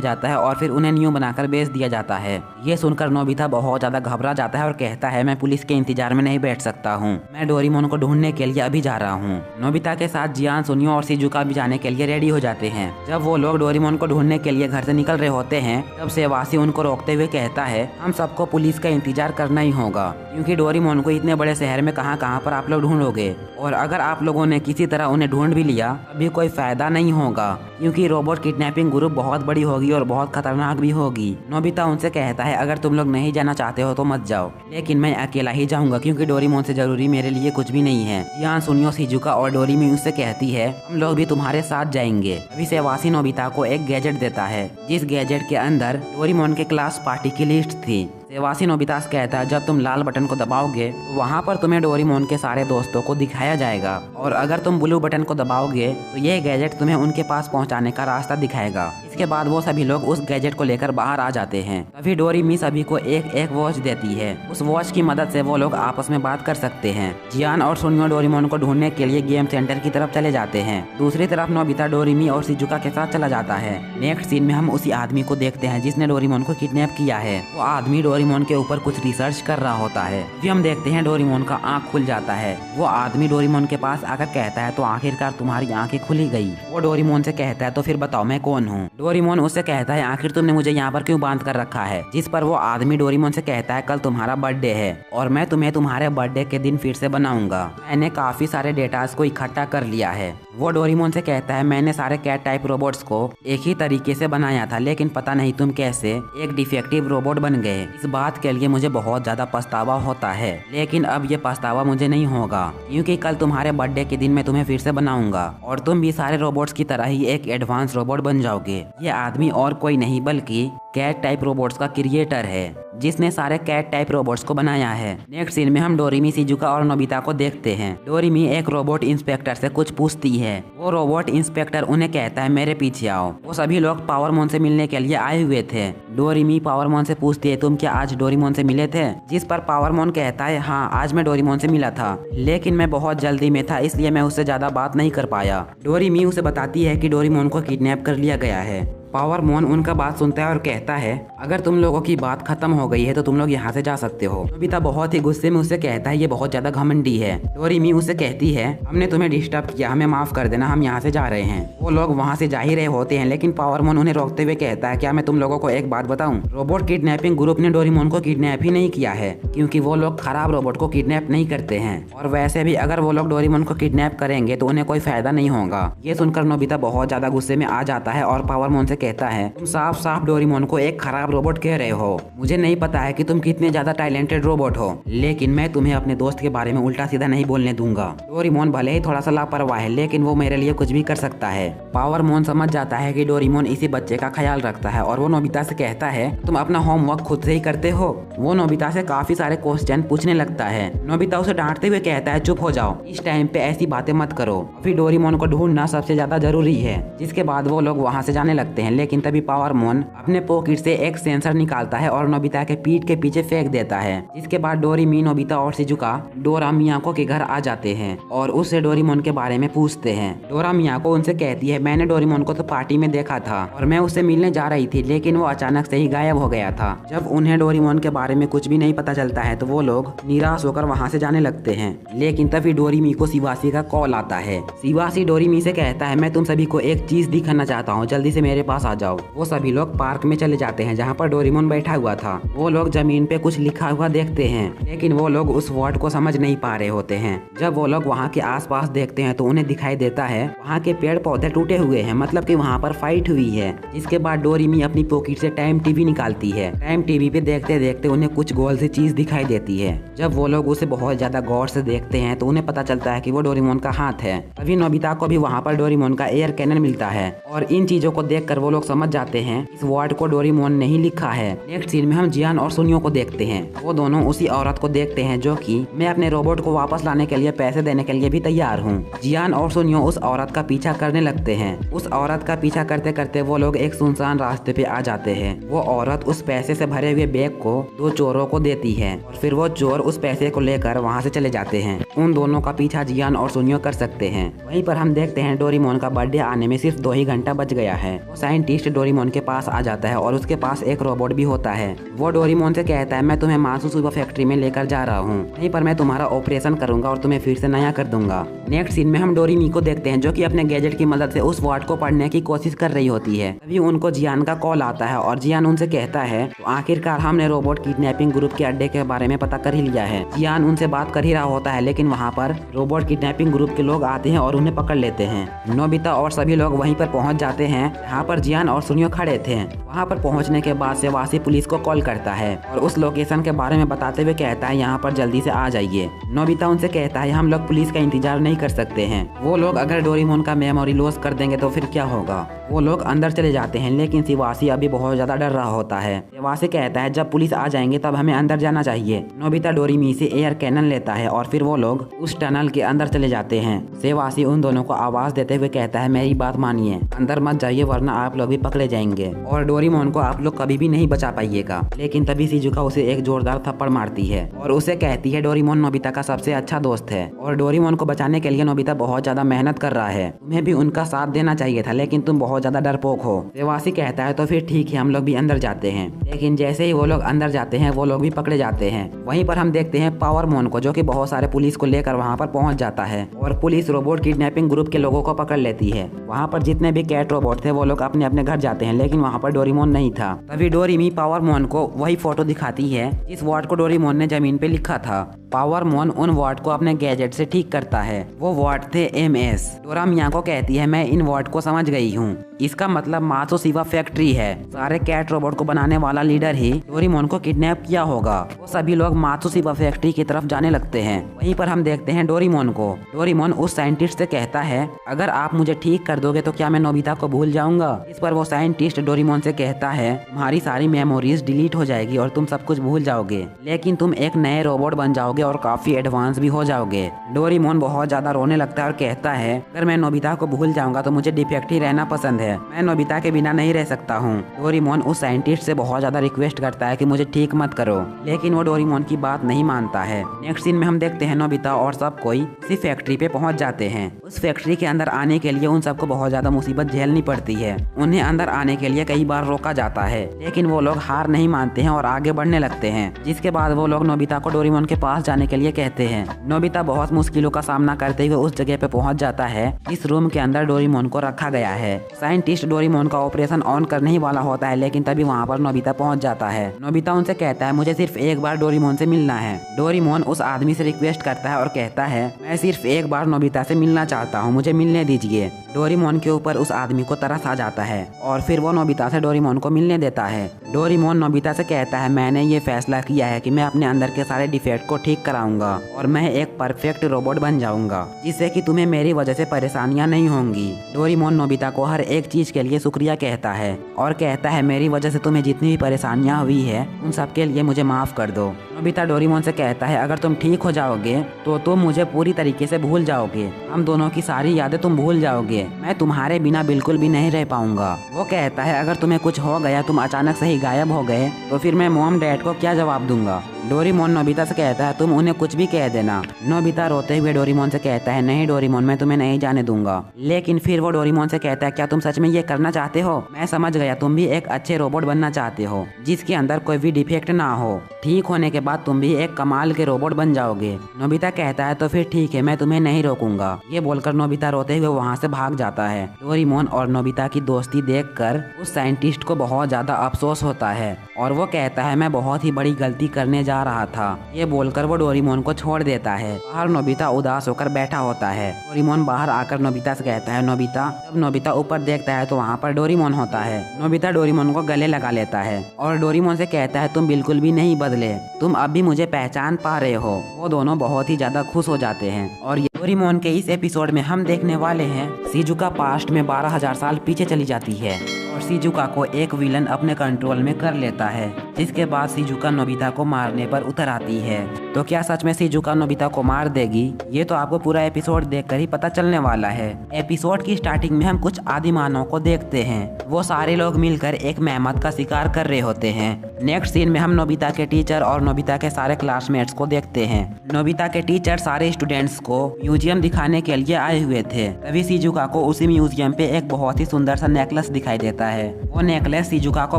जाता है और फिर उन्हें न्यू बनाकर बेच दिया जाता है। ये सुनकर नोबिता बहुत ज्यादा घबरा जाता है और कहता है मैं पुलिस के इंतजार में नहीं बैठ सकता हूँ, मैं डोरेमोन को ढूंढने के लिए अभी जा रहा हूँ। नोबिता के साथ जियान, सुनियो और शिजुका भी जाने के लिए रेडी हो जाते हैं। जब वो लोग डोरेमोन को ढूंढने के लिए घर से निकल रहे होते हैं तब सेवासी उनको रोकते हुए कहता है हम सबको पुलिस का इंतजार करना ही होगा, क्योंकि डोरेमोन को इतने बड़े शहर में कहाँ कहाँ पर आप लोग ढूंढोगे और अगर आप लोगों ने किसी तरह उन्हें ढूंढ भी लिया अभी कोई फायदा नहीं होगा, क्योंकि रोबोट किडनैपिंग ग्रुप बहुत बड़ी होगी और बहुत खतरनाक भी होगी। नोबिता उनसे कहता है अगर तुम लोग नहीं जाना चाहते हो तो मत जाओ, लेकिन मैं अकेला ही जाऊंगा क्योंकि डोरेमोन से जरूरी मेरे लिए कुछ भी नहीं है। जियान, सुनियो, शिजुका और डोरेमी उससे कहती है हम लोग भी तुम्हारे साथ जाएंगे। अभी सेवासी नोबिता को एक गैजेट देता है जिस गैजेट के अंदर डोरेमोन के क्लास पार्टी की लिस्ट थी। सेवासी नोबिता से कहता है जब तुम लाल बटन को दबाओगे तो वहाँ पर तुम्हें डोरेमोन के सारे दोस्तों को दिखाया जाएगा और अगर तुम ब्लू बटन को दबाओगे तो ये गैजेट तुम्हें उनके पास पहुँचाने का रास्ता दिखाएगा। इसके बाद वो सभी लोग उस गैजेट को लेकर बाहर आ जाते हैं। तभी डोरेमी सभी को एक एक वॉच देती है। उस वॉच की मदद से वो लोग आपस में बात कर सकते हैं। जियान और सुनियो डोरेमोन को ढूंढने के लिए गेम सेंटर की तरफ चले जाते हैं। दूसरी तरफ नोबिता डोरेमी और शिजुका के साथ चला जाता है। नेक्स्ट सीन में हम उसी आदमी को देखते हैं जिसने डोरेमोन को किडनैप किया है। वो आदमी डोरेमोन के ऊपर कुछ रिसर्च कर रहा होता है। फिर हम देखते हैं डोरेमोन का आँख खुल जाता है। वो आदमी डोरेमोन के पास आकर कहता है तो आखिरकार तुम्हारी आंखें खुली गई। वो डोरेमोन से कहता है तो फिर बताओ मैं कौन हूँ। डोरेमोन उससे कहता है आखिर तुमने मुझे यहाँ पर क्यों बांध कर रखा है। जिस पर वो आदमी डोरेमोन से कहता है कल तुम्हारा बर्थडे है और मैं तुम्हें तुम्हारे बर्थडे के दिन फिर से बनाऊंगा। मैंने काफी सारे डेटास को इकट्ठा कर लिया है। वो डोरेमोन से कहता है मैंने सारे कैट टाइप रोबोट्स को एक ही तरीके से बनाया था, लेकिन पता नहीं तुम कैसे एक डिफेक्टिव रोबोट बन गए। इस बात के लिए मुझे बहुत ज्यादा पछतावा होता है, लेकिन अब ये पछतावा मुझे नहीं होगा क्योंकि कल तुम्हारे बर्थडे के दिन मैं तुम्हें फिर से बनाऊंगा और तुम भी सारे रोबोट्स की तरह ही एक एडवांस रोबोट बन जाओगे। ये आदमी और कोई नहीं बल्कि कैट टाइप रोबोट्स का क्रिएटर है, जिसने सारे कैट टाइप रोबोट्स को बनाया है। नेक्स्ट सीन में हम डोरेमी, शिजुका और नोबिता को देखते हैं। डोरेमी एक रोबोट इंस्पेक्टर से कुछ पूछती है। वो रोबोट इंस्पेक्टर उन्हें कहता है मेरे पीछे आओ। वो सभी लोग पावरमोन से मिलने के लिए आए हुए थे। डोरेमी पावरमोन से पूछती है तुम क्या आज डोरेमोन से मिले थे? जिस पर पावरमोन कहता है हाँ आज मैं डोरेमोन से मिला था, लेकिन मैं बहुत जल्दी में था इसलिए मैं उससे ज्यादा बात नहीं कर पाया। डोरेमी उसे बताती है कि डोरेमोन को किडनैप कर लिया गया है। पावरमोन उनका बात सुनता है और कहता है अगर तुम लोगों की बात खत्म हो गई है तो तुम लोग यहाँ से जा सकते हो। नोबिता बहुत ही गुस्से में उससे कहता है ये बहुत ज्यादा घमंडी है। डोरेमी उससे कहती है हमने तुम्हें डिस्टर्ब किया, हमें माफ कर देना, हम यहाँ से जा रहे हैं। वो लोग वहाँ से जा ही रहे होते हैं, लेकिन पावरमोन उन्हें रोकते हुए कहता है क्या मैं तुम लोगों को एक बात बताऊं, रोबोट किडनैपिंग ग्रुप ने डोरेमोन को किडनैप ही नहीं किया है, क्योंकि वो लोग खराब रोबोट को किडनैप नहीं करते हैं। और वैसे भी अगर वो लोग डोरेमोन को किडनैप करेंगे तो उन्हें कोई फायदा नहीं होगा। ये सुनकर नोबिता बहुत ज्यादा गुस्से में आ जाता है और पावरमोन से कहता है साफ साफ डोरेमोन को एक खराब रोबोट कह रहे हो। मुझे नहीं पता है कि तुम कितने ज्यादा टैलेंटेड रोबोट हो, लेकिन मैं तुम्हें अपने दोस्त के बारे में उल्टा सीधा नहीं बोलने दूंगा। डोरेमोन भले ही थोड़ा सा लापरवाह है, लेकिन वो मेरे लिए कुछ भी कर सकता है। पावरमोन समझ जाता है कि डोरेमोन इसी बच्चे का ख्याल रखता है और वो नोबिता से कहता है तुम अपना होमवर्क खुद से ही करते हो। वो नोबिता से काफी सारे क्वेश्चन पूछने लगता है। नोबिता उसे डांटते हुए कहता है चुप हो जाओ, इस टाइम पे ऐसी बातें मत करो, अभी डोरेमोन को ढूंढना सबसे ज्यादा जरूरी है। जिसके बाद वो लोग वहाँ से जाने लगते हैं, लेकिन तभी पावरमोन अपने पॉकेट से एक सेंसर निकालता है और नोबिता के पीठ के पीछे फेंक देता है। जिसके बाद डोरेमी, नोबिता और शिजुका डोरा मियाको के घर आ जाते हैं और उससे डोरेमोन के बारे में पूछते हैं। डोरा मियाको उनसे कहती है मैंने डोरेमोन को तो पार्टी में देखा था और मैं उससे मिलने जा रही थी, लेकिन वो अचानक से ही गायब हो गया था। जब उन्हें डोरेमोन के बारे में कुछ भी नहीं पता चलता है तो वो लोग निराश होकर वहाँ से जाने लगते हैं। लेकिन तभी डोरेमी को शिवासी का कॉल आता है। शिवासी डोरेमी से कहता है मैं तुम सभी को एक चीज दिखाना चाहता हूँ, जल्दी से मेरे पास आ जाओ। वो सभी लोग पार्क में चले जाते हैं जहाँ पर डोरेमोन बैठा हुआ था। वो लोग जमीन पे कुछ लिखा हुआ देखते हैं, लेकिन वो लोग उस वर्ड को समझ नहीं पा रहे होते हैं। जब वो लोग वहाँ के आसपास देखते हैं तो उन्हें दिखाई देता है वहाँ के पेड़ पौधे टूटे हुए हैं, मतलब कि वहाँ पर फाइट हुई है। जिसके बाद डोरेमी अपनी पॉकेट से टाइम टीवी निकालती है। टाइम टीवी पे देखते देखते उन्हें कुछ गोल सी चीज दिखाई देती है। जब वो लोग उसे बहुत ज्यादा गौर से देखते हैं तो उन्हें पता चलता है कि वो डोरेमोन का हाथ है। तभी नोबिता को भी वहाँ पर डोरेमोन का एयर कैनन मिलता है और इन चीजों को देखकर वो लोग समझ जाते हैं इस वर्ड को डोरेमोन नहीं लिखा है। नेक्स्ट सीन में हम जियान और सुनियो को देखते हैं। वो दोनों उसी औरत को देखते हैं जो कि मैं अपने रोबोट को वापस लाने के लिए पैसे देने के लिए भी तैयार हूँ। जियान और सुनियो उस औरत का पीछा करने लगते हैं। उस औरत का पीछा करते करते वो लोग एक सुनसान रास्ते पे आ जाते हैं। वो औरत उस पैसे से भरे हुए बैग को दो चोरों को देती है और फिर वो चोर उस पैसे को लेकर वहाँ से चले जाते हैं। उन दोनों का पीछा जियान और सुनियो कर सकते हैं। वहीं पर हम देखते हैं डोरेमोन का बर्थडे आने में सिर्फ 2 ही घंटा बच गया है। वो साइंटिस्ट डोरेमोन के पास आ जाता है और उसके पास एक रोबोट भी होता है। वो डोरेमोन से कहता है मैं तुम्हें मासुसुबा फैक्ट्री में लेकर जा रहा हूँ, वहीं पर मैं तुम्हारा ऑपरेशन करूंगा और तुम्हें फिर से नया कर दूंगा। नेक्स्ट सीन में हम डोरेमी को देखते हैं जो कि अपने गैजेट की मदद से उस वर्ड को पढ़ने की कोशिश कर रही होती है। तभी उनको जियान का कॉल आता है और जियान उनसे कहता है तो आखिरकार हमने रोबोट किडनैपिंग ग्रुप के अड्डे के बारे में पता कर ही लिया है। जियान उनसे बात कर ही रहा होता है, लेकिन वहाँ पर रोबोट किडनैपिंग ग्रुप के लोग आते हैं और उन्हें पकड़ लेते हैं। नोबिता और सभी लोग वहीं पर पहुँच जाते हैं जहाँ पर जियान और सुनियो खड़े थे। वहाँ पर पहुँचने के बाद शिवासी पुलिस को कॉल करता है और उस लोकेशन के बारे में बताते हुए कहता है यहाँ पर जल्दी से आ जाइए। नोबिता उनसे कहता है हम लोग पुलिस का इंतजार नहीं कर सकते हैं, वो लोग अगर डोरेमोन का मेमोरी लॉस कर देंगे तो फिर क्या होगा। वो लोग अंदर चले जाते हैं, लेकिन शिवासी अभी बहुत ज्यादा डर रहा होता है। शिवासी कहता है जब पुलिस आ जाएंगे तब हमें अंदर जाना चाहिए। नोबिता डोरेमी से एयर कैनन लेता है और फिर वो लोग उस टनल के अंदर चले जाते हैं। शिवासी उन दोनों को आवाज देते हुए कहता है मेरी बात मानिए, अंदर मत जाइए वरना आप लोग भी पकड़े जाएंगे और डोरेमोन को आप लोग कभी भी नहीं बचा पाइएगा। लेकिन तभी शिजुका उसे एक जोरदार थप्पड़ मारती है और उसे कहती है डोरेमोन नोबिता का सबसे अच्छा दोस्त है और डोरेमोन को बचाने के लिए नोबिता बहुत ज्यादा मेहनत कर रहा है, तुम्हें भी उनका साथ देना चाहिए था, लेकिन तुम बहुत ज्यादा डरपोक हो। शिवासी कहता है तो फिर ठीक है हम लोग भी अंदर जाते हैं। लेकिन जैसे ही वो लोग अंदर जाते हैं वो लोग भी पकड़े जाते हैं। वहीं पर हम देखते हैं पावरमोन को जो कि बहुत सारे पुलिस को लेकर वहाँ पर पहुँच जाता है और पुलिस रोबोट किडनैपिंग ग्रुप के लोगों को पकड़ लेती है। वहाँ पर जितने भी कैट रोबोट थे वो लोग अपने अपने घर जाते हैं, लेकिन वहाँ पर डोरेमोन नहीं था। तभी डोरेमी पावरमोन को वही फोटो दिखाती है जिस वर्ड को डोरेमोन ने जमीन पे लिखा था। पावरमोन उन वर्ड को अपने गैजेट से ठीक करता है। वो वर्ड थे MS। डोरा मिया को कहती है मैं इन वर्ड को समझ गई हूँ, इसका मतलब मात्सुशिबा फैक्ट्री है। सारे कैट रोबोट को बनाने वाला लीडर ही डोरेमोन को किडनैप किया होगा। वो सभी लोग मात्सुशिबा फैक्ट्री की तरफ जाने लगते हैं। वहीं पर हम देखते हैं डोरेमोन को। डोरेमोन उस साइंटिस्ट से कहता है, अगर आप मुझे ठीक कर दोगे तो क्या मैं नोबिता को भूल जाऊंगा। इस पर वो साइंटिस्ट डोरेमोन से कहता है, तुम्हारी सारी मेमोरीज डिलीट हो जाएगी और तुम सब कुछ भूल जाओगे, लेकिन तुम एक नए रोबोट बन जाओगे और काफी एडवांस भी हो जाओगे। डोरेमोन बहुत ज्यादा रोने लगता है और कहता है, अगर मैं नोबिता को भूल जाऊंगा तो मुझे डिफेक्ट ही रहना पसंद है, मैं नोबिता के बिना नहीं रह सकता हूँ। डोरेमोन उस साइंटिस्ट से बहुत ज्यादा रिक्वेस्ट करता है कि मुझे ठीक मत करो, लेकिन वो डोरेमोन की बात नहीं मानता है। नेक्स्ट सीन में हम देखते हैं नोबिता और सब कोई उसी फैक्ट्री पे पहुंच जाते हैं। उस फैक्ट्री के अंदर आने के लिए उन सबको बहुत ज्यादा मुसीबत झेलनी पड़ती है। उन्हें अंदर आने के लिए कई बार रोका जाता है, लेकिन वो लोग हार नहीं मानते हैं और आगे बढ़ने लगते हैं। जिसके बाद वो लोग नोबिता को डोरेमोन के पास जाने के लिए कहते हैं। नोबिता बहुत मुश्किलों का सामना करते हुए उस जगह पे पहुंच जाता है इस रूम के अंदर डोरेमोन को रखा गया है। साइंटिस्ट डोरेमोन का ऑपरेशन ऑन करने ही वाला होता है, लेकिन तभी वहाँ पर नोबिता पहुंच जाता है। नोबिता उनसे कहता है, मुझे सिर्फ एक बार डोरेमोन से मिलना है। डोरेमोन उस आदमी से रिक्वेस्ट करता है और कहता है, मैं सिर्फ एक बार नोबिता से मिलना चाहता हूँ, मुझे मिलने दीजिए। डोरेमोन के ऊपर उस आदमी को तरस आ जाता है और फिर वो नोबिता से डोरेमोन को मिलने देता है। डोरेमोन नोबिता से कहता है, मैंने ये फैसला किया है कि मैं अपने अंदर के सारे डिफेक्ट को ठीक कराऊंगा और मैं एक परफेक्ट रोबोट बन जाऊंगा, जिससे कि तुम्हें मेरी वजह से परेशानियां नहीं होंगी। डोरेमोन नोबिता को हर एक चीज के लिए शुक्रिया कहता है और कहता है, मेरी वजह से तुम्हें जितनी भी परेशानियां हुई है उन सब के लिए मुझे माफ कर दो। नोबिता डोरेमोन से कहता है, अगर तुम ठीक हो जाओगे तो तुम मुझे पूरी तरीके से भूल जाओगे, हम दोनों की सारी यादें तुम भूल जाओगे, मैं तुम्हारे बिना बिल्कुल भी नहीं रह पाऊंगा। वो कहता है, अगर तुम्हें कुछ हो गया, तुम अचानक से ही गायब हो गए, तो फिर मैं मॉम डैड को क्या जवाब दूंगा। डोरेमोन नोबिता से कहता है, तुम उन्हें कुछ भी कह देना। नोबिता रोते हुए डोरेमोन से कहता है, नहीं डोरेमोन, मैं तुम्हें नहीं जाने दूंगा। लेकिन फिर वो डोरेमोन से कहता है, क्या तुम सच में ये करना चाहते हो? मैं समझ गया, तुम भी एक अच्छे रोबोट बनना चाहते हो जिसके अंदर कोई भी डिफेक्ट ना हो। ठीक होने के बाद तुम भी एक कमाल के रोबोट बन जाओगे। नोबिता कहता है, तो फिर ठीक है, मैं तुम्हें नहीं रोकूंगा। ये बोलकर नोबिता रोते हुए वहाँ से भाग जाता है। डोरेमोन और नोबिता की दोस्ती देखकर उस साइंटिस्ट को बहुत ज्यादा अफसोस होता है और वो कहता है, मैं बहुत ही बड़ी गलती करने जा रहा था। ये बोलकर वो डोरेमोन को छोड़ देता है। बाहर नोबिता उदास होकर बैठा होता है। डोरेमोन बाहर आकर नोबिता से कहता है, नोबिता। जब नोबिता ऊपर देखता है तो वहाँ पर डोरेमोन होता है। नोबिता डोरेमोन को गले लगा लेता है और डोरेमोन से कहता है, तुम बिल्कुल भी नहीं बदले, तुम अब भी मुझे पहचान पा रहे हो। वो दोनों बहुत ही ज्यादा खुश हो जाते हैं। और डोरेमोन के इस एपिसोड में हम देखने वाले हैं शिजुका पास्ट में 12,000 साल पीछे चली जाती है और शिजुका को एक विलन अपने कंट्रोल में कर लेता है, जिसके बाद शिजुका नोबिता को मारने पर उतर आती है। तो क्या सच में शिजुका नोबिता को मार देगी? ये तो आपको पूरा एपिसोड देखकर ही पता चलने वाला है। एपिसोड की स्टार्टिंग में हम कुछ आदिमानव को देखते हैं। वो सारे लोग मिलकर एक मेहमत का शिकार कर रहे होते हैं। नेक्स्ट सीन में हम नोबिता के टीचर और नोबिता के सारे क्लासमेट्स को देखते हैं। नोबिता के टीचर सारे स्टूडेंट्स को म्यूजियम दिखाने के लिए आए हुए थे। तभी शिजुका को उसी म्यूजियम पे एक बहुत ही सुंदर सा नेकलेस दिखाई देता है। वो नेकलेस शिजुका को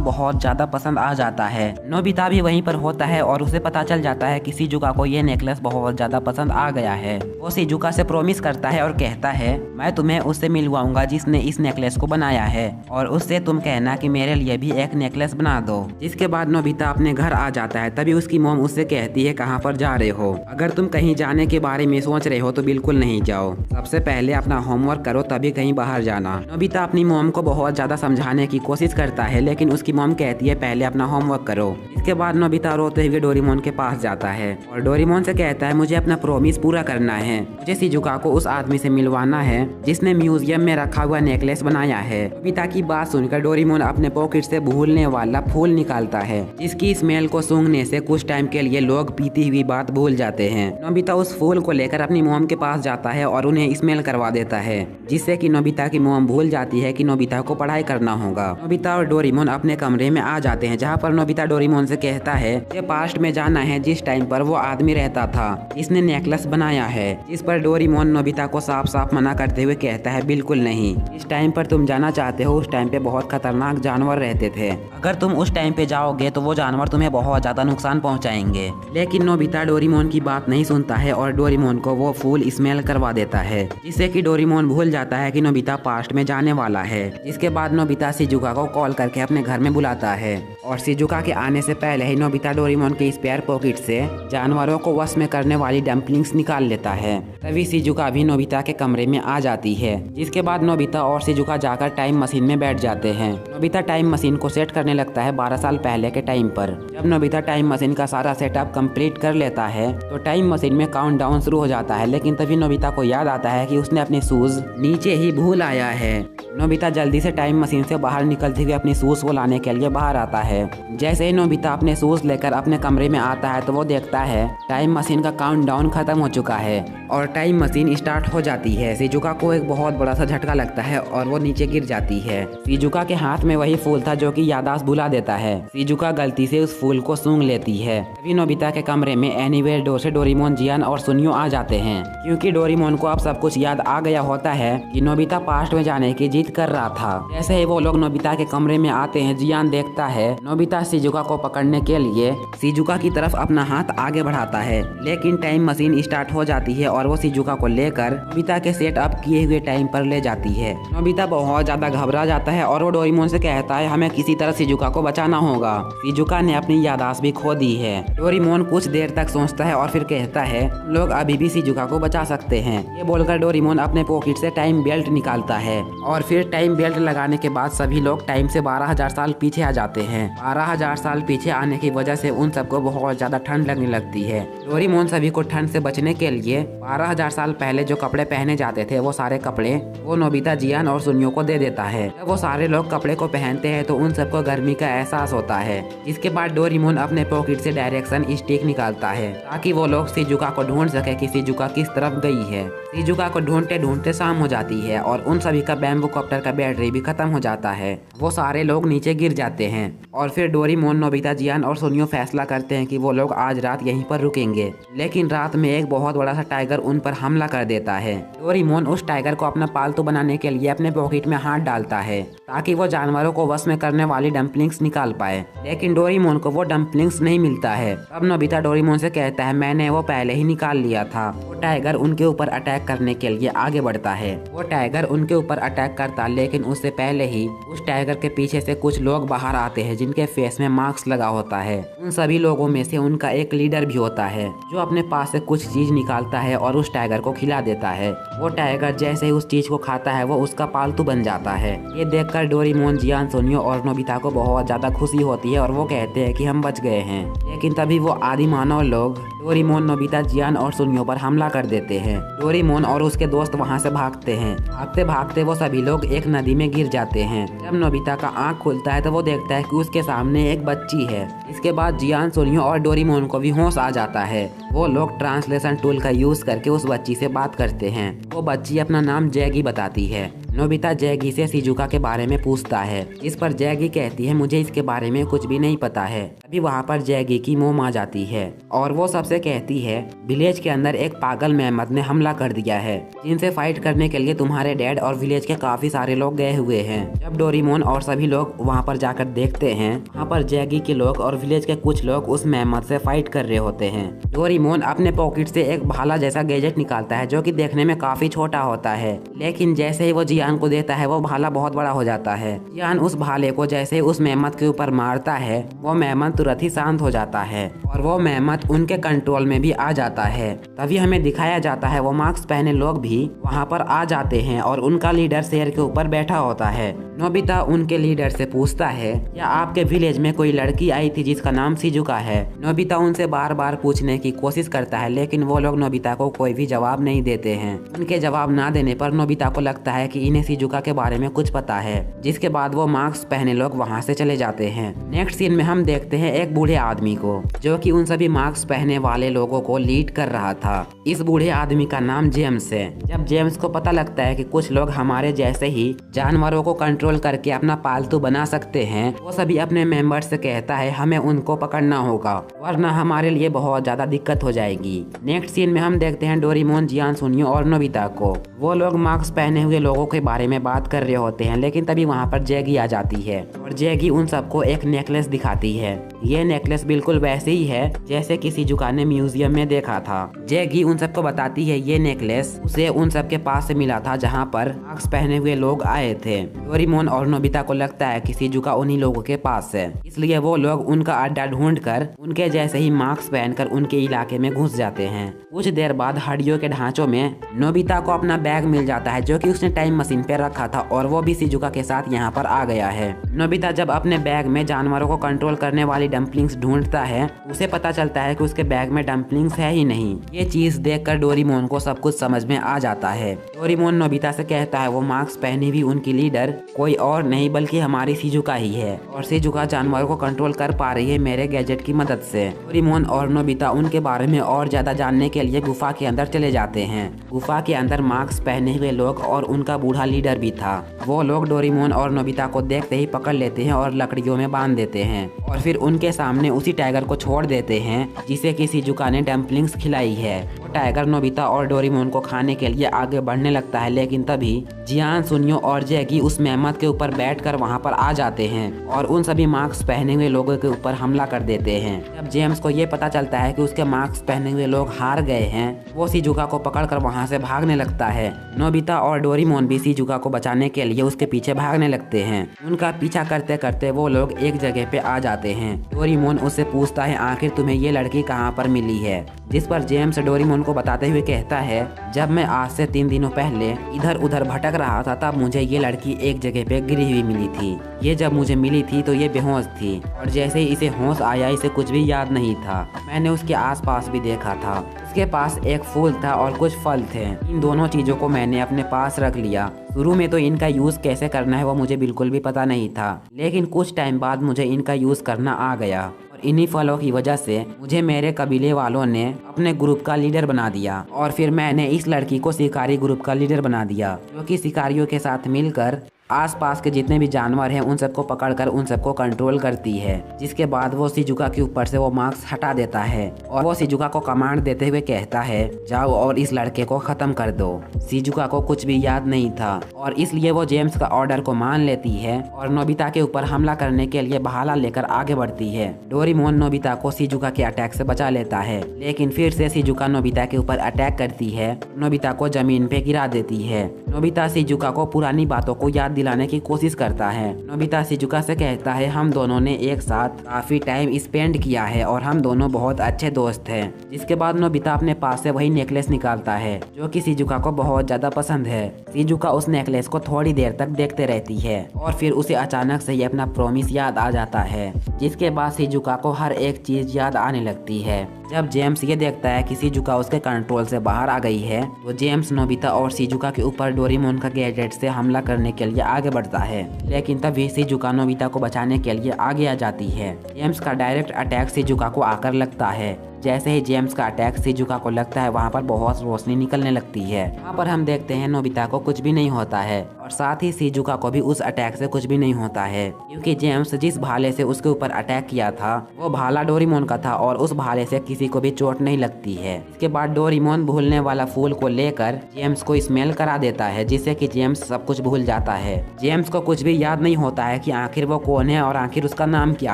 बहुत ज्यादा पसंद आ जाता है। नोबिता भी वहीं पर होता है और उसे पता चल जाता है कि शिजुका को ये नेकलेस बहुत ज्यादा पसंद आ गया है। वो शिजुका से प्रॉमिस करता है और कहता है, मैं तुम्हें उससे मिलवाऊंगा जिसने इस नेकलेस को बनाया है और उससे तुम कहना कि मेरे लिए भी एक नेकलेस बना दो। जिसके बाद नोबिता अपने घर आ जाता है। तभी उसकी मॉम उससे कहती है, कहाँ पर जा रहे हो? अगर तुम कहीं जाने के बारे में सोच रहे हो तो बिल्कुल नहीं जाओ, सबसे पहले अपना होमवर्क करो तभी कहीं बाहर जाना। नोबिता अपनी मॉम को बहुत ज्यादा समझाने की कोशिश करता है, लेकिन उसकी मॉम कहती है, पहले अपना होमवर्क करो। इसके बाद नोबिता रोते हुए डोरेमोन के पास जाता है और डोरेमोन से कहता है, मुझे अपना प्रॉमिस पूरा करना है, मुझे शिजुका को उस आदमी से मिलवाना है जिसने म्यूजियम में रखा हुआ नेकलेस बनाया है। नोबिता की बात सुनकर डोरेमोन अपने पॉकेट से भूलने वाला फूल निकालता है, जिसकी स्मेल को सूंघने से कुछ टाइम के लिए लोग बीती हुई बात भूल जाते हैं। नोबिता उस फूल को लेकर अपनी मॉम के पास जाता है और उन्हें स्मेल करवा देता है, जिससे कि नोबिता की मॉम भूल जाती है कि नोबिता को पढ़ाई करना होगा। नोबिता और डोरेमोन अपने कमरे में आ जाते हैं, जहाँ पर नोबिता डोरेमोन से कहता है कि पास्ट में जाना है जिस टाइम पर वो आदमी रहता था जिसने नेकलेस बनाया है। इस पर डोरेमोन नोबिता को साफ साफ मना करते हुए कहता है, बिल्कुल नहीं, इस टाइम पर तुम जाना चाहते हो, उस टाइम पे बहुत खतरनाक जानवर रहते थे, अगर तुम उस टाइम पे जाओगे तो वो जानवर तुम्हें बहुत ज्यादा नुकसान पहुंचाएंगे। लेकिन नोबिता डोरेमोन की बात नहीं सुनता है और डोरेमोन को वो फूल स्मेल करवा देता है, जिससे कि डोरेमोन भूल जाता है कि नोबिता पास्ट में जाने वाला है। इसके बाद नोबिता नोबिता शिजुका को कॉल करके अपने घर में बुलाता है और शिजुका के आने से पहले ही नोबिता डोरेमोन के स्पेयर पॉकेट से जानवरों को वश में करने वाली डम्पलिंग्स निकाल लेता है। तभी शिजुका भी नोबिता के कमरे में आ जाती है, जिसके बाद नोबिता और शिजुका जाकर टाइम मशीन में बैठ जाते हैं। नोबिता टाइम मशीन को सेट करने लगता है 12 साल पहले के टाइम पर। जब नोबिता टाइम मशीन का सारा सेटअप कंप्लीट कर लेता है तो टाइम मशीन में काउंटडाउन शुरू हो जाता है, लेकिन तभी नोबिता को याद आता है कि उसने अपने शूज नीचे ही भूल आया है। नोबिता जल्दी से टाइम मशीन से बाहर निकलते हुए अपने शूज को लाने के लिए बाहर आता है। जैसे ही नोबिता अपने शूज लेकर अपने कमरे में आता है तो वो देखता है टाइम मशीन का काउंटडाउन खत्म हो चुका है और टाइम मशीन स्टार्ट हो जाती है। शिजुका को एक बहुत बड़ा सा झटका लगता है और वो नीचे गिर जाती है। शिजुका के हाथ में वही फूल था जो कि याददाश्त भुला देता है। शिजुका गलती से उस फूल को सूंघ लेती है। तभी नोबिता के कमरे में एनीवेयर डोर से डोरेमोन, जियान और सुनियो आ जाते हैं, क्योंकि डोरेमोन को अब सब कुछ याद आ गया होता है कि नोबिता पास्ट में जाने की जिद कर रहा था। जैसे ही वो लोग नोबिता के कमरे में आते हैं, जियान देखता है नोबिता शिजुका को पकड़ने के लिए शिजुका की तरफ अपना हाथ आगे बढ़ाता है, लेकिन टाइम मशीन स्टार्ट हो जाती है और वो शिजुका को लेकर नोबिता के सेट अप किए हुए टाइम पर ले जाती है। नोबिता बहुत ज्यादा घबरा जाता है और वो डोरेमोन से कहता है हमें किसी तरह शिजुका को बचाना होगा। शिजुका ने अपनी याददाश्त भी खो दी है। डोरेमोन कुछ देर तक सोचता है और फिर कहता है लोग अभी भी शिजुका को बचा सकते हैं। ये बोलकर डोरेमोन अपने पॉकेट से टाइम बेल्ट निकालता है और फिर टाइम बेल्ट लगाने के बाद सभी लोग टाइम से 12,000 साल पीछे आ जाते हैं। 12,000 साल पीछे आने की वजह से उन सबको बहुत ज्यादा ठंड लगने लगती है। डोरेमोन सभी को ठंड से बचने के लिए 12,000 साल पहले जो कपड़े पहने जाते थे वो सारे कपड़े वो नोबिता, जियान और सुनियो को दे देता है। जब वो सारे लोग कपड़े को पहनते हैं तो उन सबको गर्मी का एहसास होता है। इसके बाद डोरेमोन अपने पॉकेट से डायरेक्शन स्टिक निकालता है ताकि वो लोग शिजुका को ढूंढ सके कि शिजुका किस तरफ गई है। शिजुका को ढूंढते ढूंढते शाम हो जाती है और उन सभी का बैम्बू कॉप्टर का बैटरी भी खत्म हो जाता है। वो सारे लोग नीचे गिर जाते हैं और फिर डोरेमोन, नोबिता, जियान और सुनियो फैसला करते हैं कि वो लोग आज रात यहीं पर रुकेंगे। लेकिन रात में एक बहुत बड़ा सा टाइगर उन पर हमला कर देता है। डोरेमोन उस टाइगर को अपना पालतू बनाने के लिए अपने पॉकेट में हाथ डालता है ताकि वो जानवरों को वश में करने वाली डम्पलिंग्स निकाल पाए, लेकिन डोरेमोन को वो डम्पलिंग्स नहीं मिलता है। तब नोबिता डोरेमोन से कहता है मैंने वो पहले ही निकाल लिया था। वो टाइगर उनके ऊपर अटैक करने के लिए आगे बढ़ता है। वो टाइगर उनके ऊपर अटैक करता, लेकिन उससे पहले ही उस टाइगर के पीछे से कुछ लोग बाहर आते हैं जिनके फेस में मास्क लगा होता है। उन सभी लोगों में से उनका एक लीडर भी होता है जो अपने पास से कुछ चीज निकालता है और उस टाइगर को खिला देता है। वो टाइगर जैसे ही उस चीज को खाता है वो उसका पालतू बन जाता है। ये देखकर डोरेमोन, जियान, सुनियो और नोबिता को बहुत ज्यादा खुशी होती है और वो कहते हैं कि हम बच गए हैं। लेकिन तभी वो आदि मानव लोग डोरेमोन, नोबिता, जियान और सुनियो पर हमला कर देते हैं। डोरेमोन और उसके दोस्त वहाँ से भागते हैं। भागते भागते वो सभी लोग एक नदी में गिर जाते हैं। जब नोबिता का आँख खुलता है तो वो देखता है कि उसके सामने एक बच्ची है। इसके बाद जियान, सुनियो और डोरेमोन को भी होश आ जाता है। वो लोग ट्रांसलेशन टूल का यूज करके उस बच्ची से बात करते हैं। वो बच्ची अपना नाम जैगी बताती है। नोबिता जैगी से शिजुका के बारे में पूछता है। इस पर जैगी कहती है मुझे इसके बारे में कुछ भी नहीं पता है। अभी वहाँ पर जैगी की मोम आ जाती है और वो सबसे कहती है विलेज के अंदर एक पागल मेहमद ने हमला कर दिया है जिनसे फाइट करने के लिए तुम्हारे डैड और विलेज के काफी सारे लोग गए हुए हैं। जब डोरेमोन और सभी लोग वहाँ पर जाकर देखते हैं, वहाँ पर जैगी के लोग और विलेज के कुछ लोग उस मेहमद से फाइट कर रहे होते हैं। डोरेमोन अपने पॉकेट से एक भाला जैसा गैजेट निकालता है जो कि देखने में काफी छोटा होता है, लेकिन जैसे ही वो जियान को देता है वो भाला बहुत बड़ा हो जाता है। जियान उस भाले को जैसे ही उस मेहमद के ऊपर मारता है वो मेहमद तुरंत ही शांत हो जाता है और वो मेहमद उनके कंट्रोल में भी आ जाता है। तभी हमें दिखाया जाता है वो मास्क पहने लोग भी वहाँ पर आ जाते हैं और उनका लीडर शेर के ऊपर बैठा होता है। नोबिता उनके लीडर से पूछता है क्या आपके विलेज में कोई लड़की आई थी जिसका नाम शिजुका है। नोबिता उनसे बार बार पूछने की कोशिश करता है, लेकिन वो लोग नोबिता को कोई भी जवाब नहीं देते हैं। उनके जवाब ना देने पर नोबिता को लगता है कि इन्हें शिजुका के बारे में कुछ पता है, जिसके बाद वो मास्क पहने लोग वहाँ से चले जाते हैं। नेक्स्ट सीन में हम देखते हैं एक बूढ़े आदमी को जो कि उन सभी मास्क पहने वाले लोगों को लीड कर रहा था। इस बूढ़े आदमी का नाम जेम्स है। जब जेम्स को पता लगता है कि कुछ लोग हमारे जैसे ही जानवरों को कंट्रोल करके अपना पालतू बना सकते हैं, वो सभी अपने मेंबर्स से कहता है हमें उनको पकड़ना होगा वरना हमारे लिए बहुत ज्यादा दिक्कत हो जाएगी। नेक्स्ट सीन में हम देखते हैं डोरेमोन, जियान, सुनियो और नोबिता को। वो लोग मास्क पहने हुए लोगों के बारे में बात कर रहे होते हैं, लेकिन तभी वहाँ पर जैगी आ जाती है और जैगी उन सबको एक नेकलेस दिखाती है। ये नेकलेस बिल्कुल वैसे ही है जैसे कि शिजुका ने म्यूजियम में देखा था। जैगी उन सबको बताती है ये नेकलेस उसे उन सबके पास से मिला था जहाँ पर मास्क पहने हुए लोग आए थे। डोरेमोन और नोबिता को लगता है कि शिजुका उन्हीं लोगों के पास है, इसलिए वो लोग उनका अड्डा ढूंढकर उनके जैसे ही मास्क पहनकर उनके इलाके में घुस जाते हैं। कुछ देर बाद हड्डियों के ढांचों में नोबिता को अपना बैग मिल जाता है जो कि उसने टाइम मशीन पे रखा था और वो भी शिजुका के साथ यहाँ पर आ गया है। नोबिता जब अपने बैग में जानवरों को कंट्रोल करने वाली डम्पलिंग्स ढूंढता है उसे पता चलता है कि उसके बैग में डम्पलिंग्स है ही नहीं। ये चीज देखकर डोरेमोन को सब कुछ समझ में आ जाता है। डोरेमोन नोबिता से कहता है वो मास्क पहनी हुई उनकी लीडर कोई और नहीं बल्कि हमारी शिजुका ही है और शिजुका जानवरों को कंट्रोल कर पा रही है मेरे गैजेट की मदद से। डोरेमोन और नोबिता उनके बारे में और ज्यादा जानने के लिए गुफा के अंदर चले जाते हैं। गुफा के अंदर मास्क पहने हुए लोग और उनका बूढ़ा लीडर भी था। वो लोग डोरेमोन और नोबिता को देखते ही पकड़ लेते हैं और लकड़ियों में बांध देते हैं और फिर उनके सामने उसी टाइगर को छोड़ देते हैं जिसे कि शिजुका ने डम्पलिंग्स खिलाई है। वो टाइगर नोबिता और डोरेमोन को खाने के लिए आगे बढ़ने लगता है, लेकिन तभी जियान, सुनियो और जैगी उस मेहमत के ऊपर बैठकर वहां पर आ जाते हैं और उन सभी मास्क पहने हुए लोगों के ऊपर हमला कर देते हैं। जब जेम्स को ये पता चलता है कि उसके मास्क पहने हुए लोग हार गए हैं, वो शिजुका को पकड़कर वहां से भागने लगता है। नोबिता और डोरेमोन भी शिजुका को बचाने के लिए उसके पीछे भागने लगते हैं। उनका पीछा करते करते वो लोग एक जगह पे आ जाते हैं। डोरेमोन उससे पूछता है आखिर तुम्हें ये लड़की कहाँ पर मिली है, जिस पर जेम्स डोरेमोन को बताते हुए कहता है जब मैं आज से 3 दिनों पहले इधर उधर भटक रहा था तब मुझे ये लड़की एक जगह पे गिरी हुई मिली थी। ये जब मुझे मिली थी तो ये बेहोश थी और जैसे ही इसे होश आया इसे कुछ भी याद नहीं था। मैंने उसके आसपास भी देखा था, उसके पास एक फूल था और कुछ फल थे। इन दोनों चीजों को मैंने अपने पास रख लिया। शुरू में तो इनका यूज कैसे करना है वो मुझे बिल्कुल भी पता नहीं था, लेकिन कुछ टाइम बाद मुझे इनका यूज करना आ गया। इन्हीं फलों की वजह से मुझे मेरे कबीले वालों ने अपने ग्रुप का लीडर बना दिया और फिर मैंने इस लड़की को शिकारी ग्रुप का लीडर बना दिया, जो कि शिकारियों के साथ मिलकर आसपास के जितने भी जानवर हैं उन सबको पकड़कर उन सबको कंट्रोल करती है। जिसके बाद वो शिजुका के ऊपर से वो मास्क हटा देता है और वो शिजुका को कमांड देते हुए कहता है जाओ और इस लड़के को खत्म कर दो। शिजुका को कुछ भी याद नहीं था और इसलिए वो जेम्स का ऑर्डर को मान लेती है और नोबिता के ऊपर हमला करने के लिए भाला लेकर आगे बढ़ती है। डोरेमोन नोबिता को शिजुका के अटैक से बचा लेता है, लेकिन फिर से शिजुका नोबिता के ऊपर अटैक करती है, नोबिता को जमीन पे गिरा देती है। नोबिता शिजुका को पुरानी बातों को याद दिलाने की कोशिश करता है। नोबिता शिजुका से कहता है हम दोनों ने एक साथ काफी टाइम स्पेंड किया है और हम दोनों बहुत अच्छे दोस्त हैं। जिसके बाद नोबिता अपने पास से वही नेकलेस निकालता है जो कि शिजुका को बहुत ज्यादा पसंद है। शिजुका उस नेकलेस को थोड़ी देर तक देखते रहती है और फिर उसे अचानक से ही अपना प्रॉमिस याद आ जाता है, जिसके बाद शिजुका को हर एक चीज याद आने लगती है। जब जेम्स ये देखता है कि शिजुका उसके कंट्रोल से बाहर आ गई है तो जेम्स नोबिता और शिजुका के ऊपर डोरेमोन का गैजेट से हमला करने के लिए आगे बढ़ता है, लेकिन तभी शिजुका नोबिता को बचाने के लिए आगे आ जाती है। जेम्स का डायरेक्ट अटैक शिजुका को आकर लगता है। जैसे ही जेम्स का अटैक शिजुका को लगता है वहाँ पर बहुत रोशनी निकलने लगती है। वहाँ पर हम देखते हैं नोबिता को कुछ भी नहीं होता है और साथ ही शिजुका को भी उस अटैक से कुछ भी नहीं होता है, क्योंकि जेम्स जिस भाले से उसके ऊपर अटैक किया था वो भाला डोरेमोन का था और उस भाले से किसी को भी चोट नहीं लगती है। इसके बाद डोरेमोन भूलने वाला फूल को लेकर जेम्स को स्मेल करा देता है, जिससे कि जेम्स सब कुछ भूल जाता है। जेम्स को कुछ भी याद नहीं होता है कि आखिर वो कौन है और आखिर उसका नाम क्या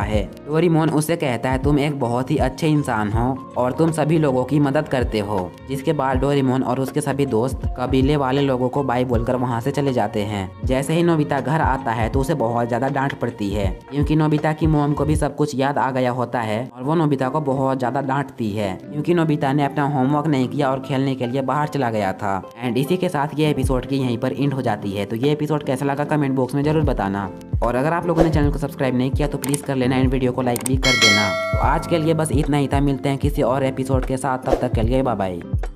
है। डोरेमोन उससे कहता है तुम एक बहुत ही अच्छे इंसान हो और तुम सभी लोगों की मदद करते हो। जिसके बाद डोरेमोन और उसके सभी दोस्त कबीले वाले लोगों को बाय बोलकर वहां से चले जाते हैं। जैसे ही नोबिता घर आता है तो उसे बहुत ज्यादा डांट पड़ती है, क्योंकि नोबिता की मॉम को भी सब कुछ याद आ गया होता है और वो नोबिता को बहुत ज्यादा डांटती है, क्योंकि नोबिता ने अपना होमवर्क नहीं किया और खेलने के लिए बाहर चला गया था। एंड इसी के साथ ये एपिसोड की यहीं पर एंड हो जाती है। तो ये एपिसोड कैसा लगा कमेंट बॉक्स में जरूर बताना, और अगर आप लोगों ने चैनल को सब्सक्राइब नहीं किया तो प्लीज कर लेना एंड वीडियो को लाइक भी कर देना। तो आज के लिए बस इतना ही था, मिलते हैं किसी और एपिसोड के साथ, तब तक के लिए बाय बाय।